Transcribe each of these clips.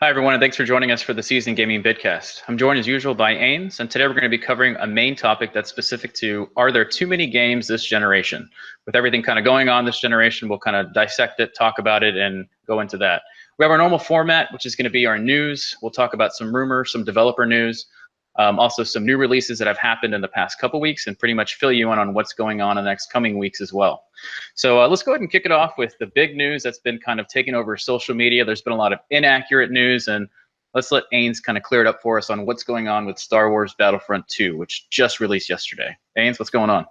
Hi, everyone, and thanks for joining us for the Season Gaming Bitcast. I'm joined as usual by Ains, and today we're going to be covering a main topic that's specific to, are there too many games this generation? With everything kind of going on this generation, we'll kind of dissect it, talk about it, and go into that. We have our normal format, which is going to be our news. We'll talk about some rumors, some developer news, also some new releases that have happened in the past couple weeks, and pretty much fill you in on what's going on in the next coming weeks as well. So let's go ahead and kick it off with the big news that's been kind of taking over social media. There's been a lot of inaccurate news, and let's let Ains kind of clear it up for us on what's going on with Star Wars Battlefront 2, which just released yesterday. Ains, what's going on?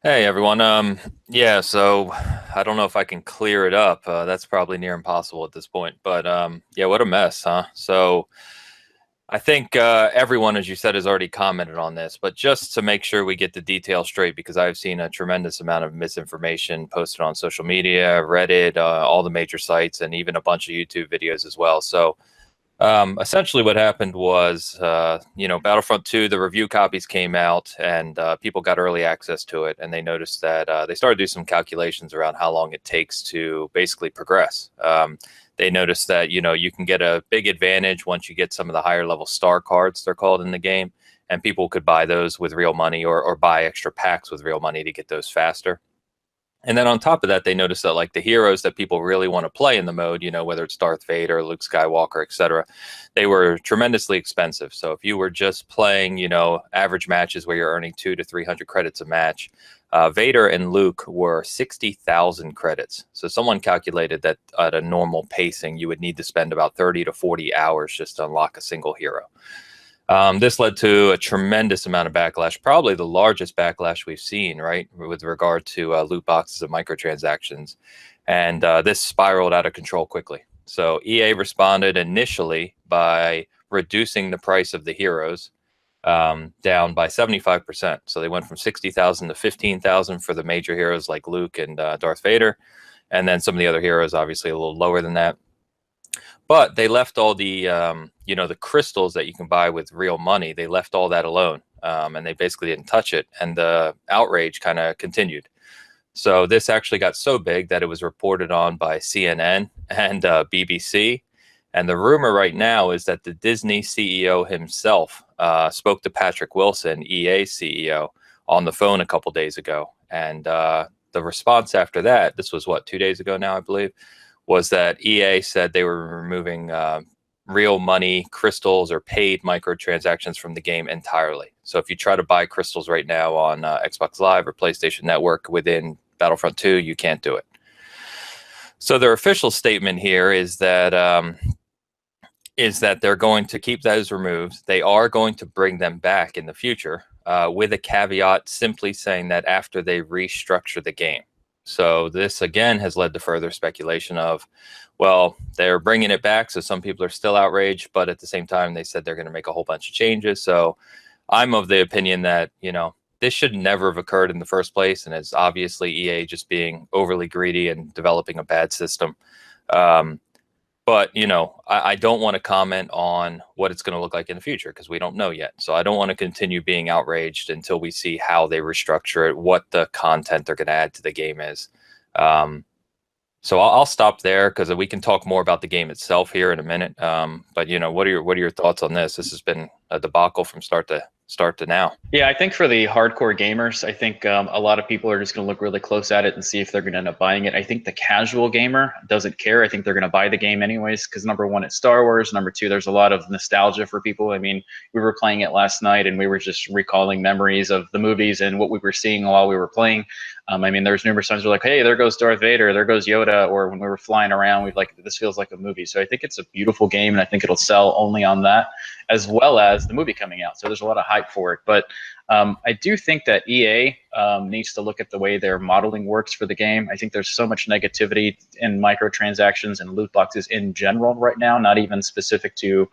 Hey everyone. Yeah, so I don't know if I can clear it up. That's probably near impossible at this point. But yeah, what a mess, huh? So I think everyone, as you said, has already commented on this. But just to make sure we get the details straight, because I've seen a tremendous amount of misinformation posted on social media, Reddit, all the major sites, and even a bunch of YouTube videos as well. So essentially what happened was, Battlefront 2, the review copies came out and people got early access to it. And they noticed that they started to do some calculations around how long it takes to basically progress. They noticed that, you can get a big advantage once you get some of the higher level star cards, they're called in the game. And people could buy those with real money or buy extra packs with real money to get those faster. And then on top of that, they noticed that like the heroes that people really want to play in the mode, whether it's Darth Vader, Luke Skywalker, etc., they were tremendously expensive. So if you were just playing, average matches where you're earning 200 to 300 credits a match, Vader and Luke were 60,000 credits. So someone calculated that at a normal pacing, you would need to spend about 30 to 40 hours just to unlock a single hero. This led to a tremendous amount of backlash, probably the largest backlash we've seen, right, with regard to loot boxes and microtransactions. And this spiraled out of control quickly. So EA responded initially by reducing the price of the heroes down by 75%. So they went from 60,000 to 15,000 for the major heroes like Luke and Darth Vader. And then some of the other heroes, obviously, a little lower than that. But they left all the, the crystals that you can buy with real money. They left all that alone, and they basically didn't touch it. And the outrage kind of continued. So this actually got so big that it was reported on by CNN and BBC. And the rumor right now is that the Disney CEO himself spoke to Patrick Wilson, EA CEO, on the phone a couple days ago. And the response after that, this was 2 days ago now, I believe, was that EA said they were removing real money crystals or paid microtransactions from the game entirely. So if you try to buy crystals right now on Xbox Live or PlayStation Network within Battlefront 2, you can't do it. So their official statement here is that they're going to keep those removed. They are going to bring them back in the future with a caveat simply saying that after they restructure the game. So this, again, has led to further speculation of, well, they're bringing it back, so some people are still outraged, but at the same time, they said they're going to make a whole bunch of changes. So I'm of the opinion that, this should never have occurred in the first place, and it's obviously EA just being overly greedy and developing a bad system. But, I don't want to comment on what it's going to look like in the future because we don't know yet. So I don't want to continue being outraged until we see how they restructure it, what the content they're going to add to the game is. So I'll stop there because we can talk more about the game itself here in a minute. But, what are your thoughts on this? This has been a debacle from start to now. Yeah, I think for the hardcore gamers, I think a lot of people are just going to look really close at it and see if they're going to end up buying it. I think the casual gamer doesn't care. I think they're going to buy the game anyways because number one, it's Star Wars. Number two, there's a lot of nostalgia for people. I mean, we were playing it last night and we were just recalling memories of the movies and what we were seeing while we were playing. I mean, there's numerous times we're like, hey, there goes Darth Vader, there goes Yoda, or when we were flying around, we'd like, this feels like a movie. So I think it's a beautiful game, and I think it'll sell only on that, as well as the movie coming out. So there's a lot of hype for it. But I do think that EA needs to look at the way their modeling works for the game. I think there's so much negativity in microtransactions and loot boxes in general right now, not even specific to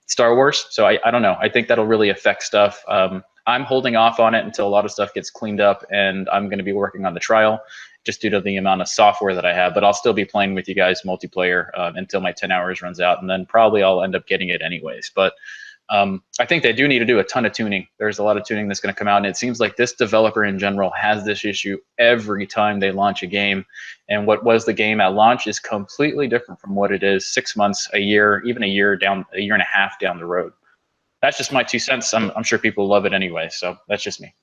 Star Wars. So I don't know. I think that'll really affect stuff. I'm holding off on it until a lot of stuff gets cleaned up, and I'm going to be working on the trial just due to the amount of software that I have. But I'll still be playing with you guys multiplayer until my 10 hours runs out, and then probably I'll end up getting it anyways. But I think they do need to do a ton of tuning. There's a lot of tuning that's going to come out, and it seems like this developer in general has this issue every time they launch a game. And what was the game at launch is completely different from what it is 6 months, a year, even a year and a half down the road. That's just my 2 cents. I'm sure people love it anyway, so that's just me.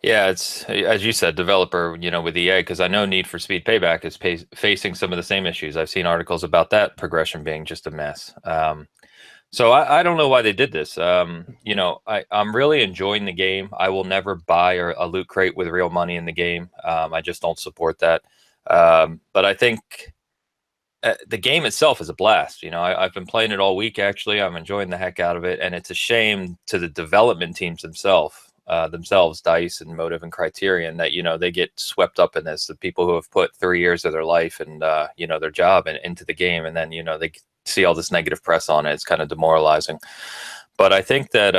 Yeah, it's as you said, developer, with EA, because I know Need for Speed Payback is facing some of the same issues. I've seen articles about that progression being just a mess. So I don't know why they did this. I'm really enjoying the game. I will never buy a loot crate with real money in the game. I just don't support that. But I think the game itself is a blast. I've been playing it all week, actually. I'm enjoying the heck out of it. And it's a shame to the development teams themselves, DICE and Motive and Criterion, that, they get swept up in this. The people who have put 3 years of their life and, their job into the game. And then, they see all this negative press on it. It's kind of demoralizing. But I think that,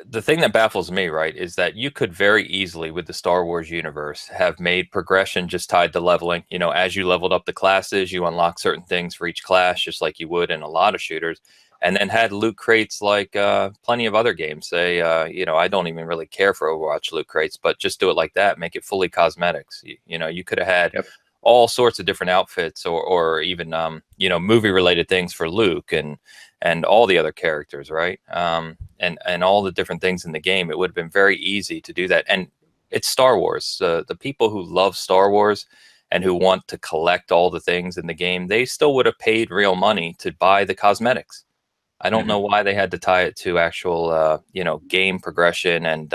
the thing that baffles me, right, is that you could very easily, with the Star Wars universe, have made progression just tied to leveling. As you leveled up the classes, you unlock certain things for each class, just like you would in a lot of shooters, and then had loot crates like plenty of other games. Say, I don't even really care for Overwatch loot crates, but just do it like that, make it fully cosmetics. You could have had all sorts of different outfits, or even movie related things for Luke and all the other characters, right? And all the different things in the game. It would have been very easy to do that. And it's Star Wars. The people who love Star Wars and who want to collect all the things in the game, they still would have paid real money to buy the cosmetics. I don't know why they had to tie it to actual, game progression and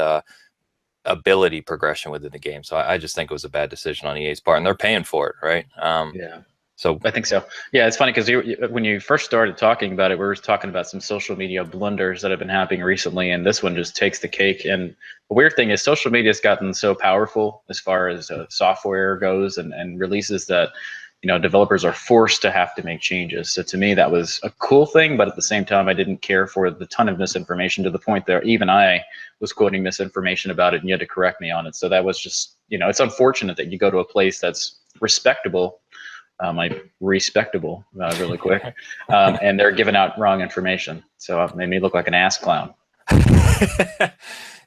ability progression within the game. So I just think it was a bad decision on EA's part, and they're paying for it, right? Yeah. So I think so. Yeah, it's funny because when you first started talking about it, we were talking about some social media blunders that have been happening recently, and this one just takes the cake. And the weird thing is, social media has gotten so powerful as far as software goes and releases that developers are forced to have to make changes. So to me, that was a cool thing, but at the same time, I didn't care for the ton of misinformation to the point that even I was quoting misinformation about it, and you had to correct me on it. So that was just, it's unfortunate that you go to a place that's respectable. Respectable really quick, and they're giving out wrong information. So it made me look like an ass clown.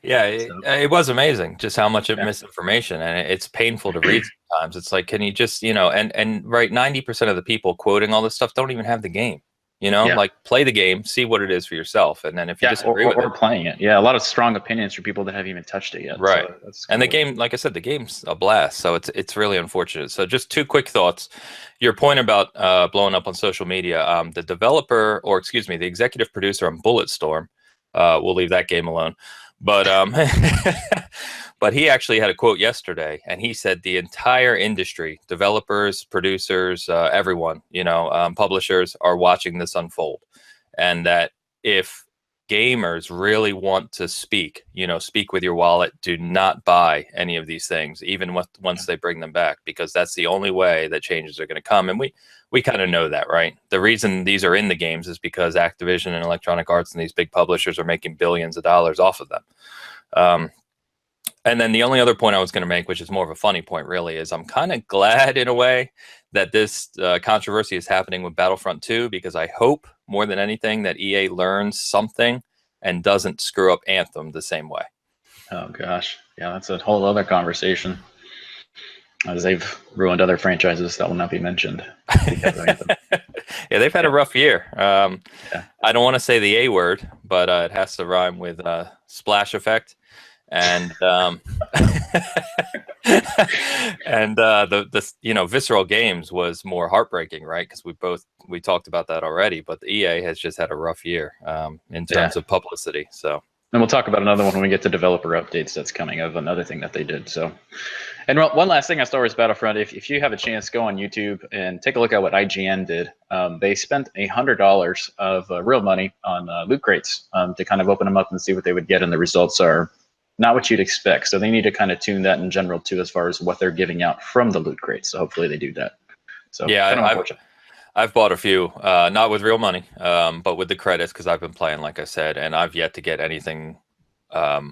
Yeah, it was amazing just how much misinformation, and it's painful to read sometimes. It's like, can you just, and right, 90% of the people quoting all this stuff don't even have the game. Like, play the game, see what it is for yourself, and then if you disagree with it, playing it, a lot of strong opinions for people that haven't even touched it yet. Right. So that's and the game, like I said, the game's a blast. So it's really unfortunate. So just two quick thoughts. Your point about blowing up on social media. The developer, or excuse me, the executive producer on Bulletstorm, we'll leave that game alone. But but he actually had a quote yesterday, and he said the entire industry, developers, producers, everyone, publishers, are watching this unfold, and that if gamers really want to speak with your wallet, do not buy any of these things, even once they bring them back, because that's the only way that changes are going to come. And we kind of know that, right? The reason these are in the games is because Activision and Electronic Arts and these big publishers are making billions of dollars off of them. And then the only other point I was going to make, which is more of a funny point really, is I'm kind of glad in a way that this controversy is happening with Battlefront 2, because I hope more than anything that EA learns something and doesn't screw up Anthem the same way. Oh gosh, yeah, that's a whole other conversation, as they've ruined other franchises that will not be mentioned. Yeah, they've had a rough year. I don't want to say the A word, but it has to rhyme with splash effect. And and the Visceral Games was more heartbreaking, right? Because we talked about that already. But the EA has just had a rough year in terms of publicity. So, and we'll talk about another one when we get to developer updates that's coming of another thing that they did. So, and one last thing on Star Wars Battlefront, if you have a chance, go on YouTube and take a look at what IGN did. They spent $100 of real money on loot crates to kind of open them up and see what they would get, and the results are not what you'd expect. So they need to kind of tune that in general too, as far as what they're giving out from the loot crates. So hopefully they do that. So yeah, I've bought a few, not with real money, but with the credits, because I've been playing, like I said, and I've yet to get anything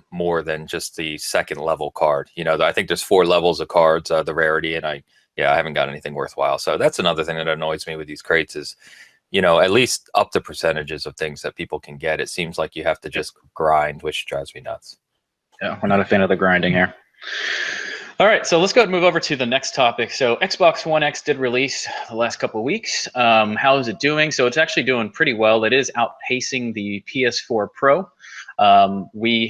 more than just the second level card. I think there's 4 levels of cards, the rarity, and I haven't got anything worthwhile. So that's another thing that annoys me with these crates is you know, at least up the percentages of things that people can get. It seems like you have to just grind, which drives me nuts. Yeah, we're not a fan of the grinding here. All right, so let's go ahead and move over to the next topic. So Xbox One X did release the last couple of weeks. How is it doing? So it's actually doing pretty well. It is outpacing the PS4 Pro. We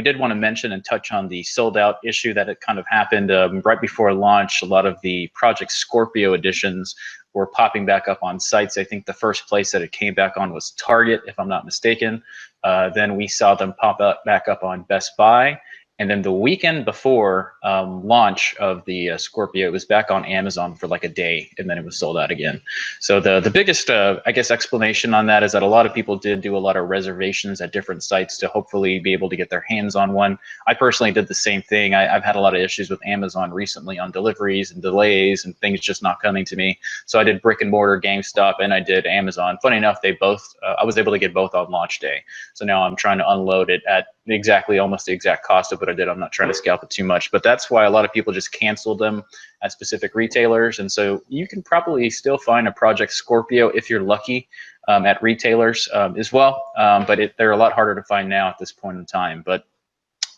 did want to mention and touch on the sold out issue that it kind of happened right before launch. A lot of the Project Scorpio editions were popping back up on sites. I think the first place that it came back on was Target, if I'm not mistaken. Then we saw them pop up back up on Best Buy. And then the weekend before launch of the Scorpio, it was back on Amazon for like a day, and then it was sold out again. So the biggest, I guess, explanation on that is that a lot of people did do a lot of reservations at different sites to hopefully be able to get their hands on one. I personally did the same thing. I've had a lot of issues with Amazon recently on deliveries and delays and things just not coming to me. So I did brick and mortar GameStop and I did Amazon. Funny enough, they both, I was able to get both on launch day. So now I'm trying to unload it at almost the exact cost of what I did. I'm not trying to scalp it too much, but that's why a lot of people just canceled them at specific retailers. And so you can probably still find a Project Scorpio if you're lucky at retailers as well. But they're a lot harder to find now at this point in time. But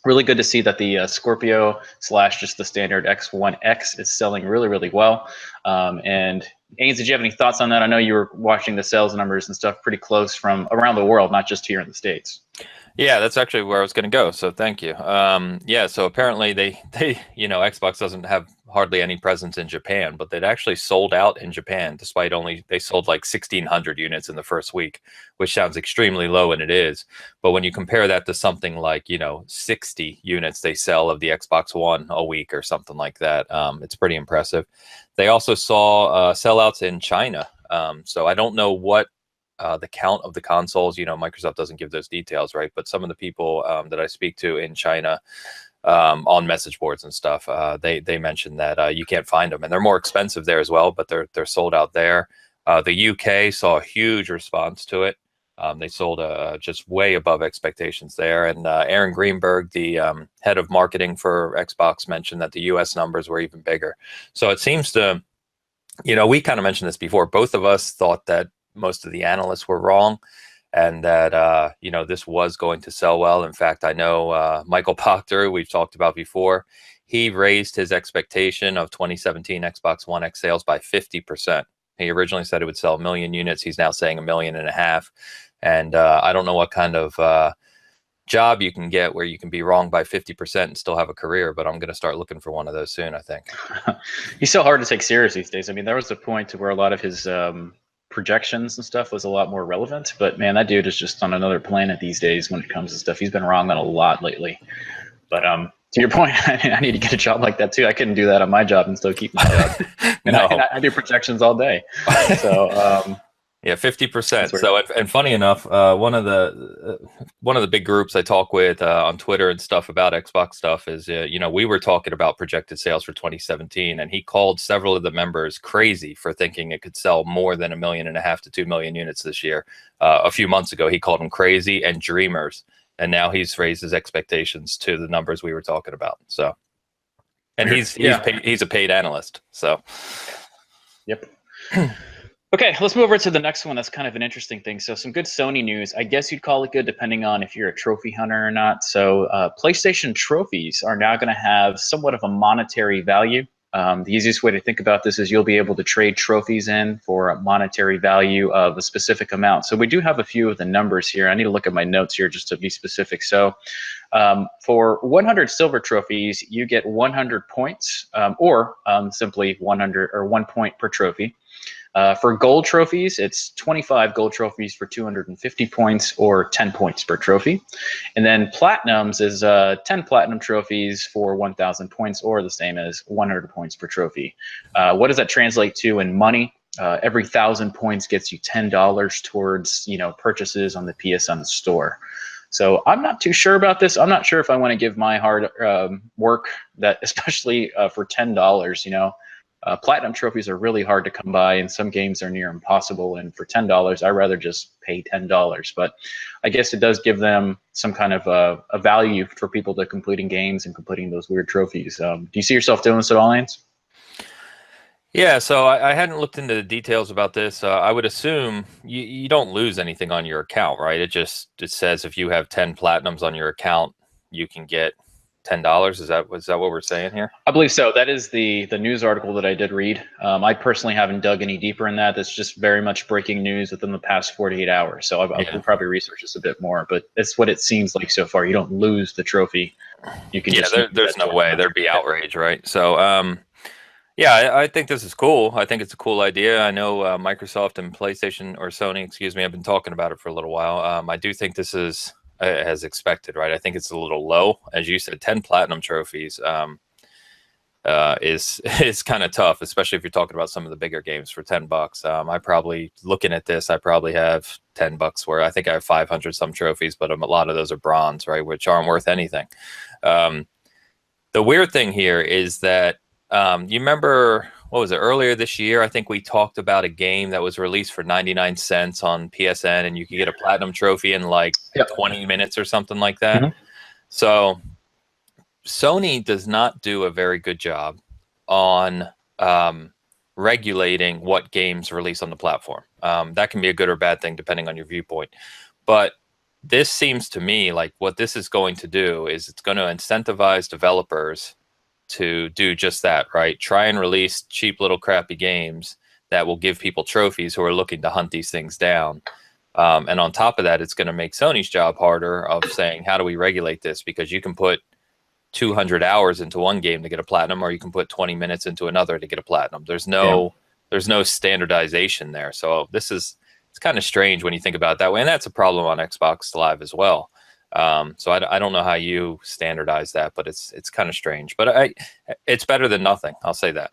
really good to see that the Scorpio / just the standard X1X is selling really, really well. And Ains, did you have any thoughts on that? I know you were watching the sales numbers and stuff pretty close from around the world, not just here in the States. Yeah, that's actually where I was going to go. So thank you. Yeah, so apparently they, you know, Xbox doesn't have hardly any presence in Japan, but they'd actually sold out in Japan, despite they sold like 1,600 units in the first week, which sounds extremely low, and it is. But when you compare that to something like, you know, 60 units they sell of the Xbox One a week or something like that, it's pretty impressive. They also saw sellouts in China. So I don't know what the count of the consoles, you know, Microsoft doesn't give those details, right? But some of the people that I speak to in China on message boards and stuff, they mentioned that you can't find them, and they're more expensive there as well, but they're sold out there. The UK saw a huge response to it. They sold just way above expectations there. And Aaron Greenberg, the head of marketing for Xbox, mentioned that the US numbers were even bigger. So it seems to, you know, we kind of mentioned this before. Both of us thought that most of the analysts were wrong, and that you know, this was going to sell well. In fact, I know Michael Proctor, we've talked about before, he raised his expectation of 2017 Xbox One X sales by 50%. He originally said it would sell 1 million units. He's now saying 1.5 million. And I don't know what kind of job you can get where you can be wrong by 50% and still have a career, but I'm going to start looking for one of those soon, I think. He's so hard to take serious these days. I mean, there was a point to where a lot of his projections and stuff was a lot more relevant, but man, that dude is just on another planet these days when it comes to stuff. He's been wrong on a lot lately. But to your point, I need to get a job like that too. I couldn't do that on my job and still keep my job. And, No. I do projections all day. So yeah, 50%. So, and funny enough, one of the big groups I talk with on Twitter and stuff about Xbox stuff is, you know, we were talking about projected sales for 2017, and he called several of the members crazy for thinking it could sell more than 1.5 million to 2 million units this year. A few months ago, he called them crazy and dreamers, and now he's raised his expectations to the numbers we were talking about. So, and he's a paid analyst. So, yep. Okay, let's move over to the next one. That's kind of an interesting thing. So some good Sony news. I guess you'd call it good depending on if you're a trophy hunter or not. So PlayStation trophies are now going to have somewhat of a monetary value. The easiest way to think about this is you'll be able to trade trophies in for a monetary value of a specific amount. So we do have a few of the numbers here. I need to look at my notes here just to be specific. So for 100 silver trophies, you get 100 points or simply 100 or 1 point per trophy. For gold trophies, it's 25 gold trophies for 250 points or 10 points per trophy. And then platinums is 10 platinum trophies for 1,000 points or the same as 100 points per trophy. What does that translate to in money? Every 1,000 points gets you $10 towards, you know, purchases on the PSN store. So I'm not too sure about this. I'm not sure if I want to give my hard work that, especially for $10, you know. Platinum trophies are really hard to come by, and some games are near impossible. And for $10, I'd rather just pay $10. But I guess it does give them some kind of a value for people to completing games and completing those weird trophies. Do you see yourself doing this at all, Lance? Yeah, so I hadn't looked into the details about this. I would assume you don't lose anything on your account, right? It says if you have 10 platinums on your account, you can get $10. Is that what we're saying here? I believe so. That is the news article that I did read. I personally haven't dug any deeper in that. That's just very much breaking news within the past 48 hours. So Yeah. we'll probably research this a bit more, but it's what it seems like so far. You don't lose the trophy. You can Yeah, just use there's that no towards way. another. There'd be outrage, right? So, yeah, I think this is cool. I think it's a cool idea. I know Microsoft and PlayStation or Sony, excuse me, have been talking about it for a little while. I do think this is as expected, right? I think it's a little low, as you said. 10 platinum trophies is kind of tough, especially if you're talking about some of the bigger games for $10. I probably looking at this, I probably have $10 where I think I have 500 some trophies, but a lot of those are bronze, right, which aren't worth anything. Um, the weird thing here is that you remember, what was it, earlier this year? I think we talked about a game that was released for 99 cents on PSN, and you could get a platinum trophy in like Yep. 20 minutes or something like that. Mhm. So Sony does not do a very good job on regulating what games release on the platform. That can be a good or bad thing depending on your viewpoint. But this seems to me like what this is going to do is it's going to incentivize developers to do just that, right? Try and release cheap little crappy games that will give people trophies who are looking to hunt these things down. And on top of that, it's going to make Sony's job harder of saying, how do we regulate this? Because you can put 200 hours into one game to get a platinum, or you can put 20 minutes into another to get a platinum. There's no standardization there. So it's kind of strange when you think about it that way. And that's a problem on Xbox Live as well. So I don't know how you standardize that, but it's kind of strange. But it's better than nothing. I'll say that.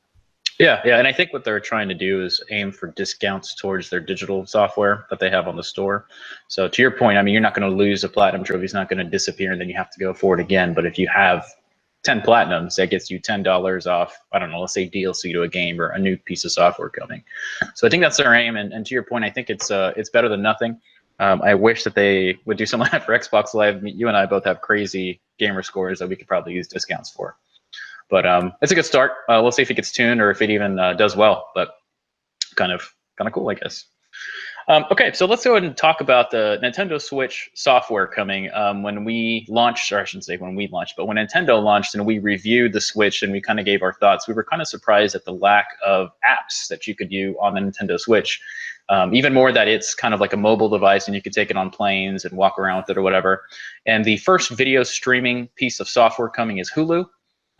Yeah, and I think what they're trying to do is aim for discounts towards their digital software that they have on the store. So to your point, I mean, you're not going to lose a platinum trophy; it's not going to disappear, and then you have to go for it again. But if you have 10 platinums, that gets you $10 off. I don't know, let's say DLC to a game or a new piece of software coming. So I think that's their aim. And to your point, I think it's better than nothing. I wish that they would do something like that for Xbox Live. I mean, you and I both have crazy gamer scores that we could probably use discounts for. But it's a good start. We'll see if it gets tuned or if it even does well. But kind of cool, I guess. Okay, so let's go ahead and talk about the Nintendo Switch software coming. When we launched, or I shouldn't say when we launched, but when Nintendo launched and we reviewed the Switch and we kind of gave our thoughts, we were kind of surprised at the lack of apps that you could do on the Nintendo Switch. Even more that it's kind of like a mobile device and you could take it on planes and walk around with it or whatever. And the first video streaming piece of software coming is Hulu.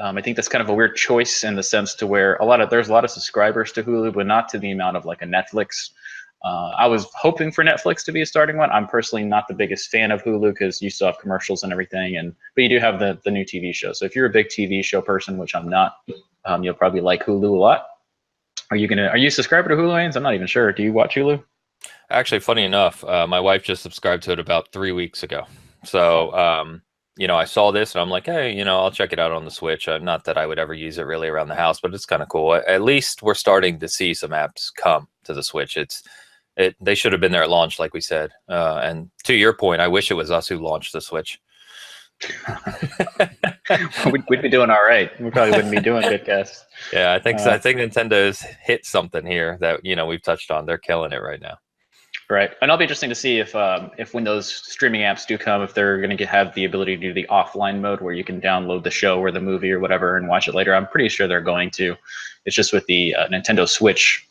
I think that's kind of a weird choice in the sense to where there's a lot of subscribers to Hulu, but not to the amount of like a Netflix. I was hoping for Netflix to be a starting one. I'm personally not the biggest fan of Hulu because you still have commercials and everything, but you do have the new TV show. So if you're a big TV show person, which I'm not, you'll probably like Hulu a lot. Are you a subscriber to Hulu, Ains? I'm not even sure. Do you watch Hulu? Actually, funny enough, my wife just subscribed to it about 3 weeks ago. So, I saw this and I'm like, hey, I'll check it out on the Switch. Not that I would ever use it really around the house, but it's kind of cool. At least we're starting to see some apps come to the Switch. They should have been there at launch, like we said. And to your point, I wish it was us who launched the Switch. We'd be doing all right. We probably wouldn't be doing Bitcast. Yeah, I think so. I think Nintendo has hit something here that we've touched on. They're killing it right now. Right, and it'll be interesting to see if when those streaming apps do come, if they're going to have the ability to do the offline mode where you can download the show or the movie or whatever and watch it later. I'm pretty sure they're going to. It's just with the Nintendo Switch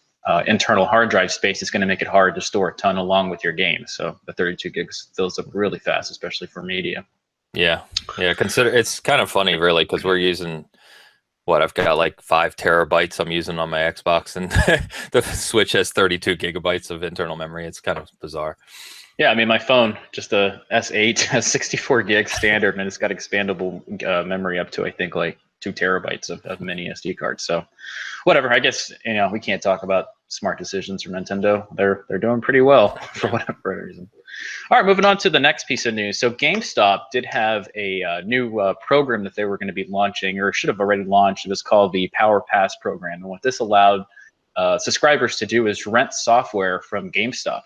internal hard drive space, it's going to make it hard to store a ton along with your game. So the 32 gigs fills up really fast, especially for media. Yeah. Consider it's kind of funny, really, because we're using. I've got like 5 terabytes I'm using on my Xbox, and the Switch has 32 gigabytes of internal memory. It's kind of bizarre. Yeah, I mean, my phone, just a S8, has 64 gigs standard, and it's got expandable memory up to, I think, like 2 terabytes of mini SD cards. So whatever, I guess, we can't talk about smart decisions from Nintendo. They're doing pretty well for whatever reason. All right, moving on to the next piece of news. So GameStop did have a new program that they were going to be launching, or should have already launched. It was called the Power Pass program. And what this allowed subscribers to do is rent software from GameStop.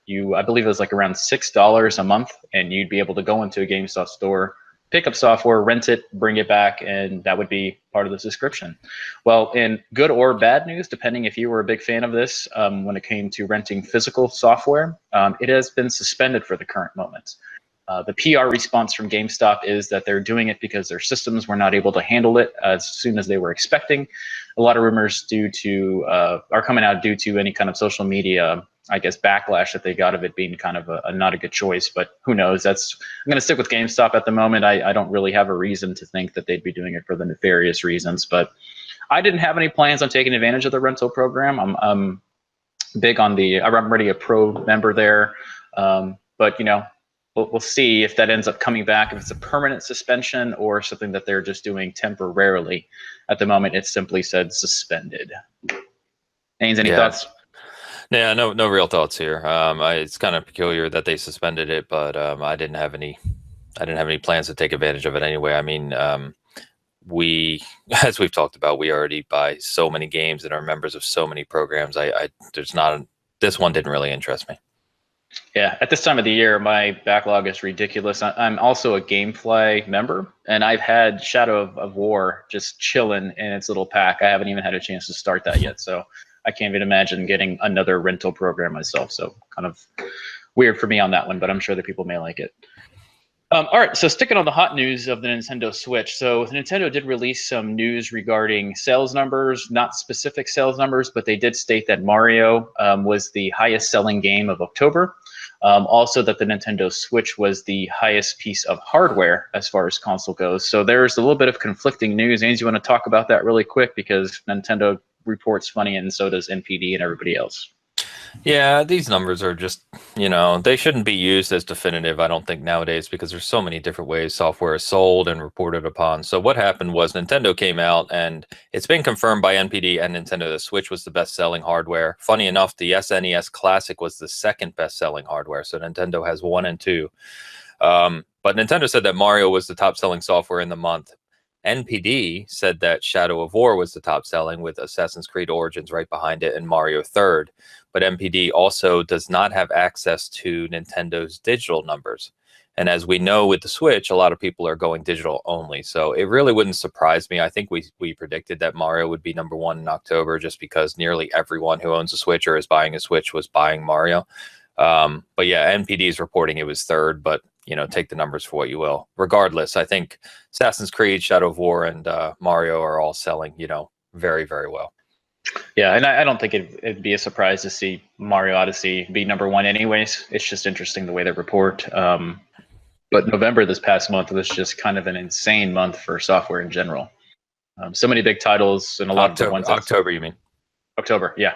I believe it was like around $6 a month, and you'd be able to go into a GameStop store, pick up software, rent it, bring it back, and that would be part of the subscription. Well, in good or bad news, depending if you were a big fan of this, when it came to renting physical software, it has been suspended for the current moment. The PR response from GameStop is that they're doing it because their systems were not able to handle it as soon as they were expecting. A lot of rumors are coming out due to any kind of social media, I guess, backlash that they got of it being kind of a not a good choice. But who knows? I'm going to stick with GameStop at the moment. I don't really have a reason to think that they'd be doing it for the nefarious reasons. But I didn't have any plans on taking advantage of the rental program. I'm big on I'm already a pro member there, but we'll see if that ends up coming back, if it's a permanent suspension or something that they're just doing temporarily. At the moment, it simply said suspended. Haynes, any thoughts? Yeah, no real thoughts here. It's kind of peculiar that they suspended it, but I didn't have any plans to take advantage of it anyway. I mean, as we've talked about, we already buy so many games and are members of so many programs. This one didn't really interest me. Yeah, at this time of the year, my backlog is ridiculous. I'm also a GameFly member, and I've had Shadow of War just chilling in its little pack. I haven't even had a chance to start that yet, so I can't even imagine getting another rental program myself. So kind of weird for me on that one, but I'm sure that people may like it. All right, so sticking on the hot news of the Nintendo Switch. So Nintendo did release some news regarding sales numbers, not specific sales numbers, but they did state that Mario was the highest selling game of October. Also that the Nintendo Switch was the highest piece of hardware as far as console goes. So there's a little bit of conflicting news. Ains, you want to talk about that really quick, because Nintendo reports funny and so does NPD and everybody else. Yeah, these numbers are just, they shouldn't be used as definitive, I don't think, nowadays, because there's so many different ways software is sold and reported upon. So what happened was Nintendo came out, and it's been confirmed by NPD and Nintendo the Switch was the best-selling hardware. Funny enough, the SNES Classic was the second best-selling hardware, so Nintendo has 1 and 2. But Nintendo said that Mario was the top-selling software in the month. NPD said that Shadow of War was the top selling, with Assassin's Creed Origins right behind it and Mario third. But NPD also does not have access to Nintendo's digital numbers. And as we know with the Switch, a lot of people are going digital only. So it really wouldn't surprise me. I think we predicted that Mario would be #1 in October, just because nearly everyone who owns a Switch or is buying a Switch was buying Mario. But yeah, NPD is reporting it was third, but take the numbers for what you will. Regardless, I think Assassin's Creed, Shadow of War, and Mario are all selling, very, very well. Yeah, and I don't think it'd be a surprise to see Mario Odyssey be #1 anyways. It's just interesting the way they report. But November this past month was just kind of an insane month for software in general. So many big titles and a lot of the ones. October, you mean? October, yeah.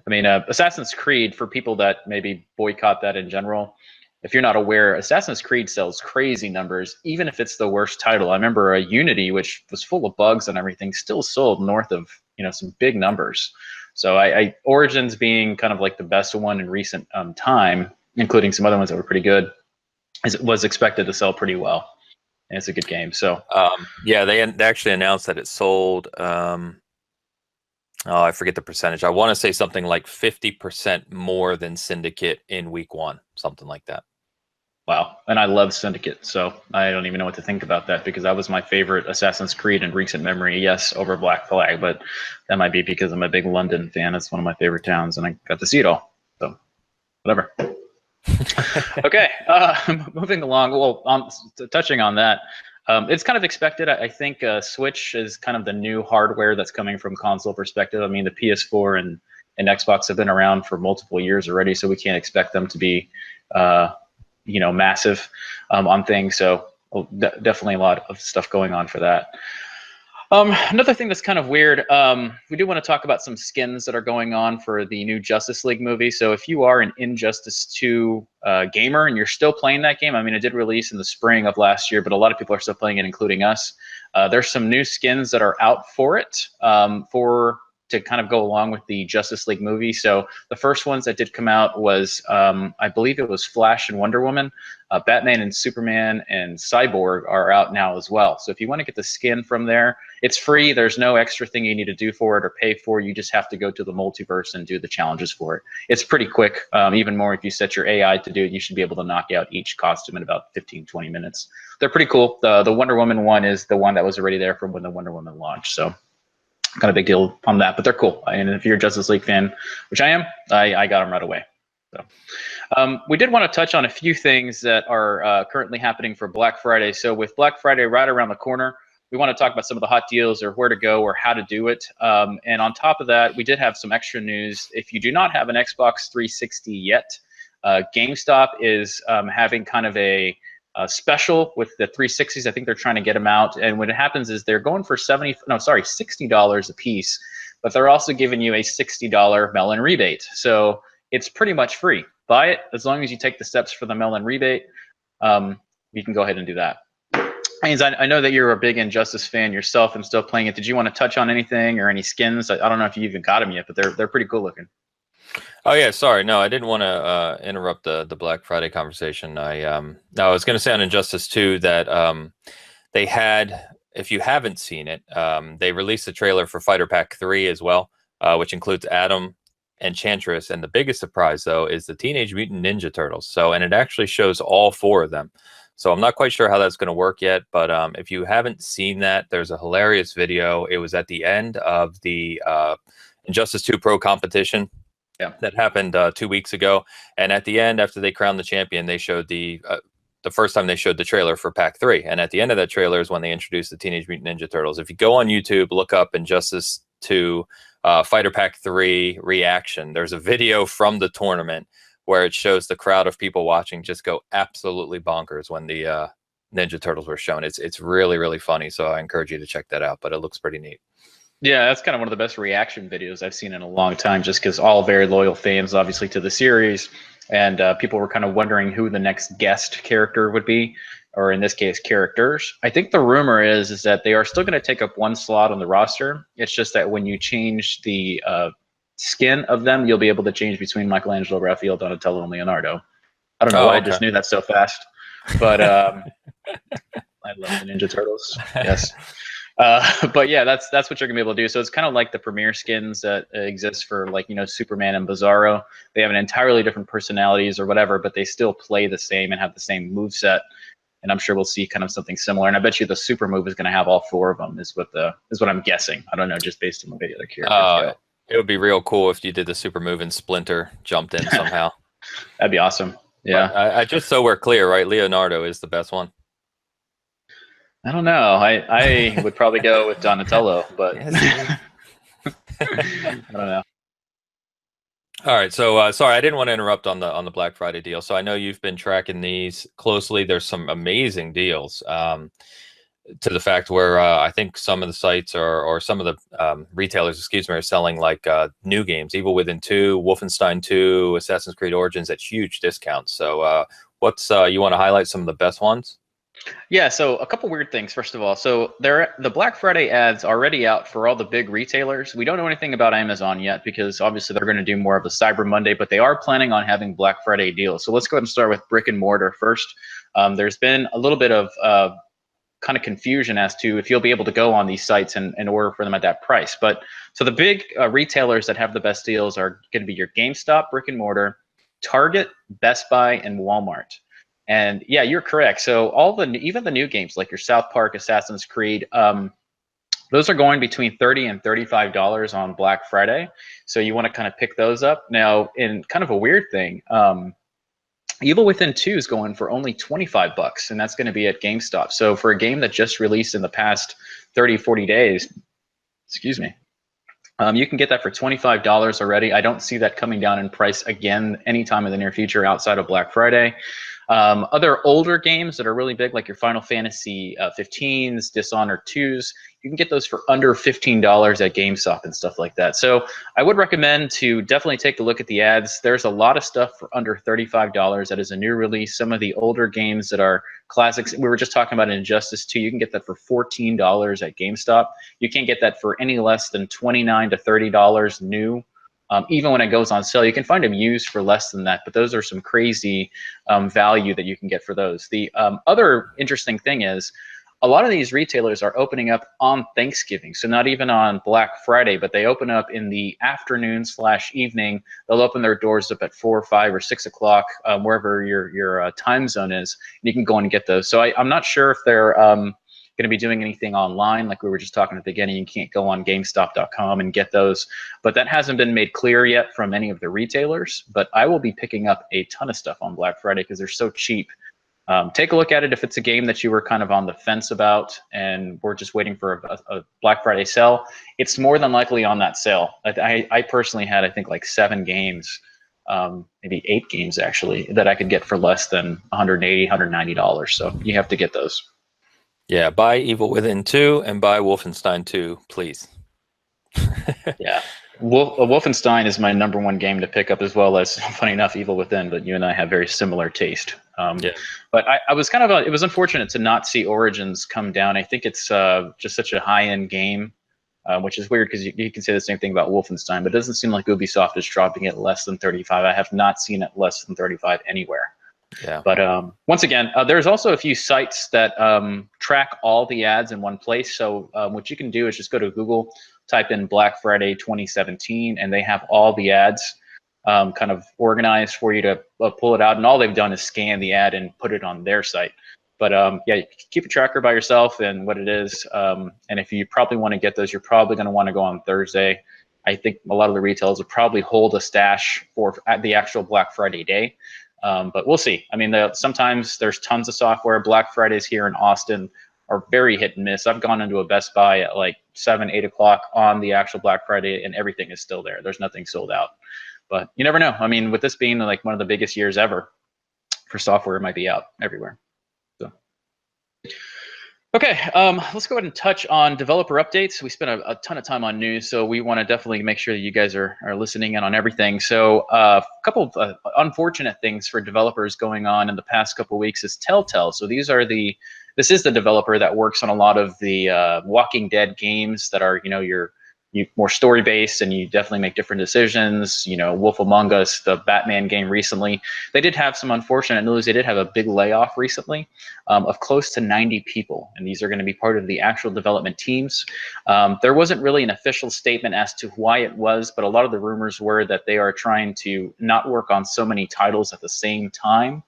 I mean, Assassin's Creed, for people that maybe boycott that in general, if you're not aware, Assassin's Creed sells crazy numbers, even if it's the worst title. I remember a Unity, which was full of bugs and everything, still sold north of some big numbers. So Origins being kind of like the best one in recent time, including some other ones that were pretty good, was expected to sell pretty well. And it's a good game. So yeah, they actually announced that it sold. I forget the percentage. I want to say something like 50% more than Syndicate in week 1, something like that. Wow. And I love Syndicate, so I don't even know what to think about that, because that was my favorite Assassin's Creed in recent memory. Yes, over Black Flag, but that might be because I'm a big London fan. It's one of my favorite towns, and I got to see it all. So, whatever. Okay, moving along. Well, touching on that, it's kind of expected. I think Switch is kind of the new hardware that's coming from console perspective. I mean, the PS4 and Xbox have been around for multiple years already, so we can't expect them to be massive on things. So definitely a lot of stuff going on for that. Another thing that's kind of weird, we do want to talk about some skins that are going on for the new Justice League movie. So if you are an Injustice 2 gamer and you're still playing that game, I mean, it did release in the spring of last year, but a lot of people are still playing it, including us. There's some new skins that are out for it, to kind of go along with the Justice League movie. So the first ones that did come out was, I believe it was Flash and Wonder Woman. Batman and Superman and Cyborg are out now as well. So if you want to get the skin from there, it's free. There's no extra thing you need to do for it or pay for. You just have to go to the multiverse and do the challenges for it. It's pretty quick. Even more if you set your AI to do it, you should be able to knock out each costume in about 15, 20 minutes. They're pretty cool. The Wonder Woman one is the one that was already there from when the Wonder Woman launched. So kind of big deal on that, but they're cool. And if you're a Justice League fan, which I am, I got them right away. So we did want to touch on a few things that are currently happening for Black Friday. So with Black Friday right around the corner, we want to talk about some of the hot deals or where to go or how to do it. And on top of that, we did have some extra news. If you do not have an Xbox 360 yet, GameStop is having kind of a special with the 360s. I think they're trying to get them out. And what happens is they're going for $60 a piece, but they're also giving you a $60 mail-in rebate. So it's pretty much free. Buy it as long as you take the steps for the mail-in rebate. You can go ahead and do that. Haynes, I know that you're a big Injustice fan yourself and still playing it. Did you want to touch on anything or any skins? I don't know if you even got them yet, but they're pretty cool looking. Oh yeah, sorry. No, I didn't want to interrupt the Black Friday conversation. I was going to say on Injustice 2 that they had, if you haven't seen it, they released the trailer for Fighter Pack 3 as well, which includes Adam, Enchantress, and the biggest surprise though is the Teenage Mutant Ninja Turtles. So, and it actually shows all 4 of them. So I'm not quite sure how that's going to work yet, but if you haven't seen that, there's a hilarious video. It was at the end of the Injustice 2 Pro competition. Yeah, that happened 2 weeks ago, and at the end, after they crowned the champion, they showed the first time they showed the trailer for Pack 3, and at the end of that trailer is when they introduced the Teenage Mutant Ninja Turtles. If you go on YouTube, look up Injustice 2 Fighter Pack 3 reaction, there's a video from the tournament where it shows the crowd of people watching just go absolutely bonkers when the Ninja Turtles were shown. It's really, really funny, so I encourage you to check that out, but it looks pretty neat. Yeah, that's kind of one of the best reaction videos I've seen in a long time, just because all very loyal fans, obviously, to the series, and people were kind of wondering who the next guest character would be, or in this case, characters. I think the rumor is that they are still going to take up one slot on the roster. It's just that when you change the skin of them, you'll be able to change between Michelangelo, Raphael, Donatello, and Leonardo. I don't know why I just knew that so fast, but I love the Ninja Turtles. Yes. But yeah, that's what you're gonna be able to do. So it's kind of like the premiere skins that exist for, like, you know, Superman and Bizarro. They have an entirely different personalities or whatever, but they still play the same and have the same move set. And I'm sure we'll see kind of something similar. And I bet you the super move is going to have all 4 of them. Is what I'm guessing. I don't know, just based on the video the characters. It would be real cool if you did the super move and Splinter jumped in somehow. That'd be awesome. Yeah. I just so we're clear, right? Leonardo is the best one. I don't know. I would probably go with Donatello, but I don't know. All right, so sorry, I didn't want to interrupt on the Black Friday deal. So I know you've been tracking these closely. There's some amazing deals, to the fact where I think some of the sites or some of the retailers, excuse me, are selling like new games, Evil Within 2, Wolfenstein 2, Assassin's Creed Origins at huge discounts. So what's you want to highlight some of the best ones? Yeah, so a couple weird things. First of all, so the Black Friday ads already out for all the big retailers. We don't know anything about Amazon yet because obviously they're going to do more of a Cyber Monday, but they are planning on having Black Friday deals. So let's go ahead and start with brick and mortar first. There's been a little bit of kind of confusion as to if you'll be able to go on these sites and order for them at that price. But so the big retailers that have the best deals are going to be your GameStop, brick and mortar, Target, Best Buy, and Walmart. And yeah, you're correct. So even the new games like your South Park, Assassin's Creed, those are going between $30 and $35 on Black Friday. So you want to kind of pick those up. Now, in kind of a weird thing, Evil Within 2 is going for only $25, and that's going to be at GameStop. So for a game that just released in the past 30, 40 days, excuse me, you can get that for $25 already. I don't see that coming down in price again anytime in the near future outside of Black Friday. Other older games that are really big, like your Final Fantasy 15s, Dishonored 2s, you can get those for under $15 at GameStop and stuff like that. So I would recommend to definitely take a look at the ads. There's a lot of stuff for under $35 that is a new release. Some of the older games that are classics, we were just talking about Injustice 2, you can get that for $14 at GameStop. You can't get that for any less than $29 to $30 new. Even when it goes on sale, you can find them used for less than that, but those are some crazy value that you can get for those. The other interesting thing is a lot of these retailers are opening up on Thanksgiving, so not even on Black Friday, but they open up in the afternoon / evening. They'll open their doors up at 4, 5, or 6 o'clock, wherever your time zone is. And you can go and get those. So I'm not sure if they're going to be doing anything online, like we were just talking at the beginning. You can't go on GameStop.com and get those, but that hasn't been made clear yet from any of the retailers. But I will be picking up a ton of stuff on Black Friday because they're so cheap. Take a look at it if it's a game that you were kind of on the fence about and we're just waiting for a Black Friday sale. It's more than likely on that sale. I personally had, I think, like 7 games, maybe 8 games actually, that I could get for less than $180, $190. So you have to get those. Yeah, buy Evil Within 2 and buy Wolfenstein 2, please. Yeah. Wolfenstein is my #1 game to pick up, as well as, funny enough, Evil Within, but you and I have very similar taste. Yeah. But I was it was unfortunate to not see Origins come down. I think it's just such a high-end game, which is weird because you can say the same thing about Wolfenstein, but it doesn't seem like Ubisoft is dropping it less than 35. I have not seen it less than 35 anywhere. Yeah. But once again, there's also a few sites that track all the ads in one place. So what you can do is just go to Google, type in Black Friday 2017, and they have all the ads kind of organized for you to pull it out. And all they've done is scan the ad and put it on their site. But yeah, keep a tracker by yourself and what it is. And if you probably want to get those, you're probably going to want to go on Thursday. I think a lot of the retailers will probably hold a stash for the actual Black Friday day. But we'll see. I mean, sometimes there's tons of software. Black Fridays here in Austin are very hit and miss. I've gone into a Best Buy at like 7, 8 o'clock on the actual Black Friday, and everything is still there. There's nothing sold out. But you never know. I mean, with this being like one of the biggest years ever for software, it might be out everywhere. So. Okay, let's go ahead and touch on developer updates. We spent a ton of time on news, so we want to definitely make sure that you guys are listening in on everything. So a couple of unfortunate things for developers going on in the past couple of weeks is Telltale. So this is the developer that works on a lot of the Walking Dead games that are, you more story based, and you definitely make different decisions. Wolf Among Us, the Batman game recently, they did have some unfortunate news. They did have a big layoff recently of close to 90 people, and these are going to be part of the actual development teams. There wasn't really an official statement as to why it was, but a lot of the rumors were that they are trying to not work on so many titles at the same time.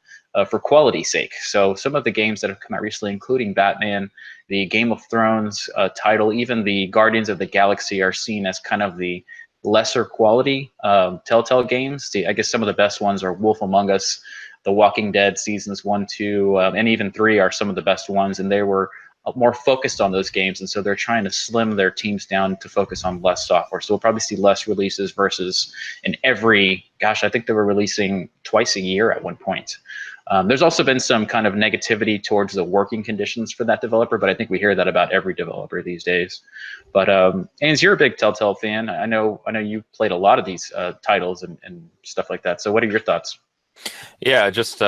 For quality's sake. So some of the games that have come out recently, including Batman, the Game of Thrones title, even the Guardians of the Galaxy, are seen as kind of the lesser quality Telltale games. I guess some of the best ones are Wolf Among Us, The Walking Dead seasons 1, 2, and even 3 are some of the best ones, and they were more focused on those games, and so they're trying to slim their teams down to focus on less software. So we'll probably see less releases versus I think they were releasing twice a year at one point. There's also been some kind of negativity towards the working conditions for that developer, but I think we hear that about every developer these days. But Ains, you're a big Telltale fan. I know you played a lot of these titles and stuff like that. So what are your thoughts? Yeah, just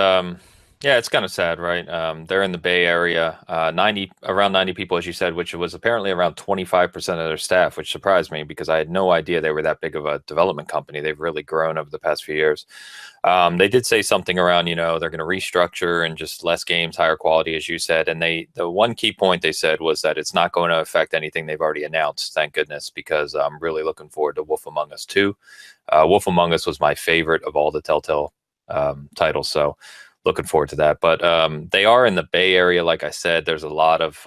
it's kind of sad, right? They're in the Bay Area, around 90 people, as you said, which was apparently around 25% of their staff, which surprised me because I had no idea they were that big of a development company. They've really grown over the past few years. They did say something around, they're going to restructure and just less games, higher quality, as you said. And the one key point they said was that it's not going to affect anything they've already announced, thank goodness, because I'm really looking forward to Wolf Among Us 2. Wolf Among Us was my favorite of all the Telltale titles, so looking forward to that. But they are in the Bay Area, like I said. There's a lot of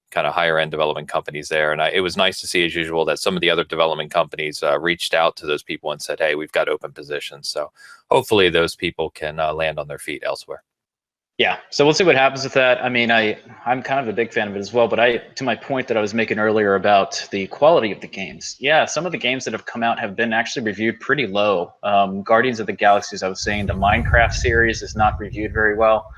kind of higher end development companies there, and it was nice to see, as usual, that some of the other development companies reached out to those people and said, hey, we've got open positions. So hopefully those people can land on their feet elsewhere. Yeah, so we'll see what happens with that. I mean, I'm kind of a big fan of it as well, but to my point that I was making earlier about the quality of the games, yeah, some of the games that have come out have been actually reviewed pretty low. Guardians of the Galaxy, as I was saying, the Minecraft series is not reviewed very well.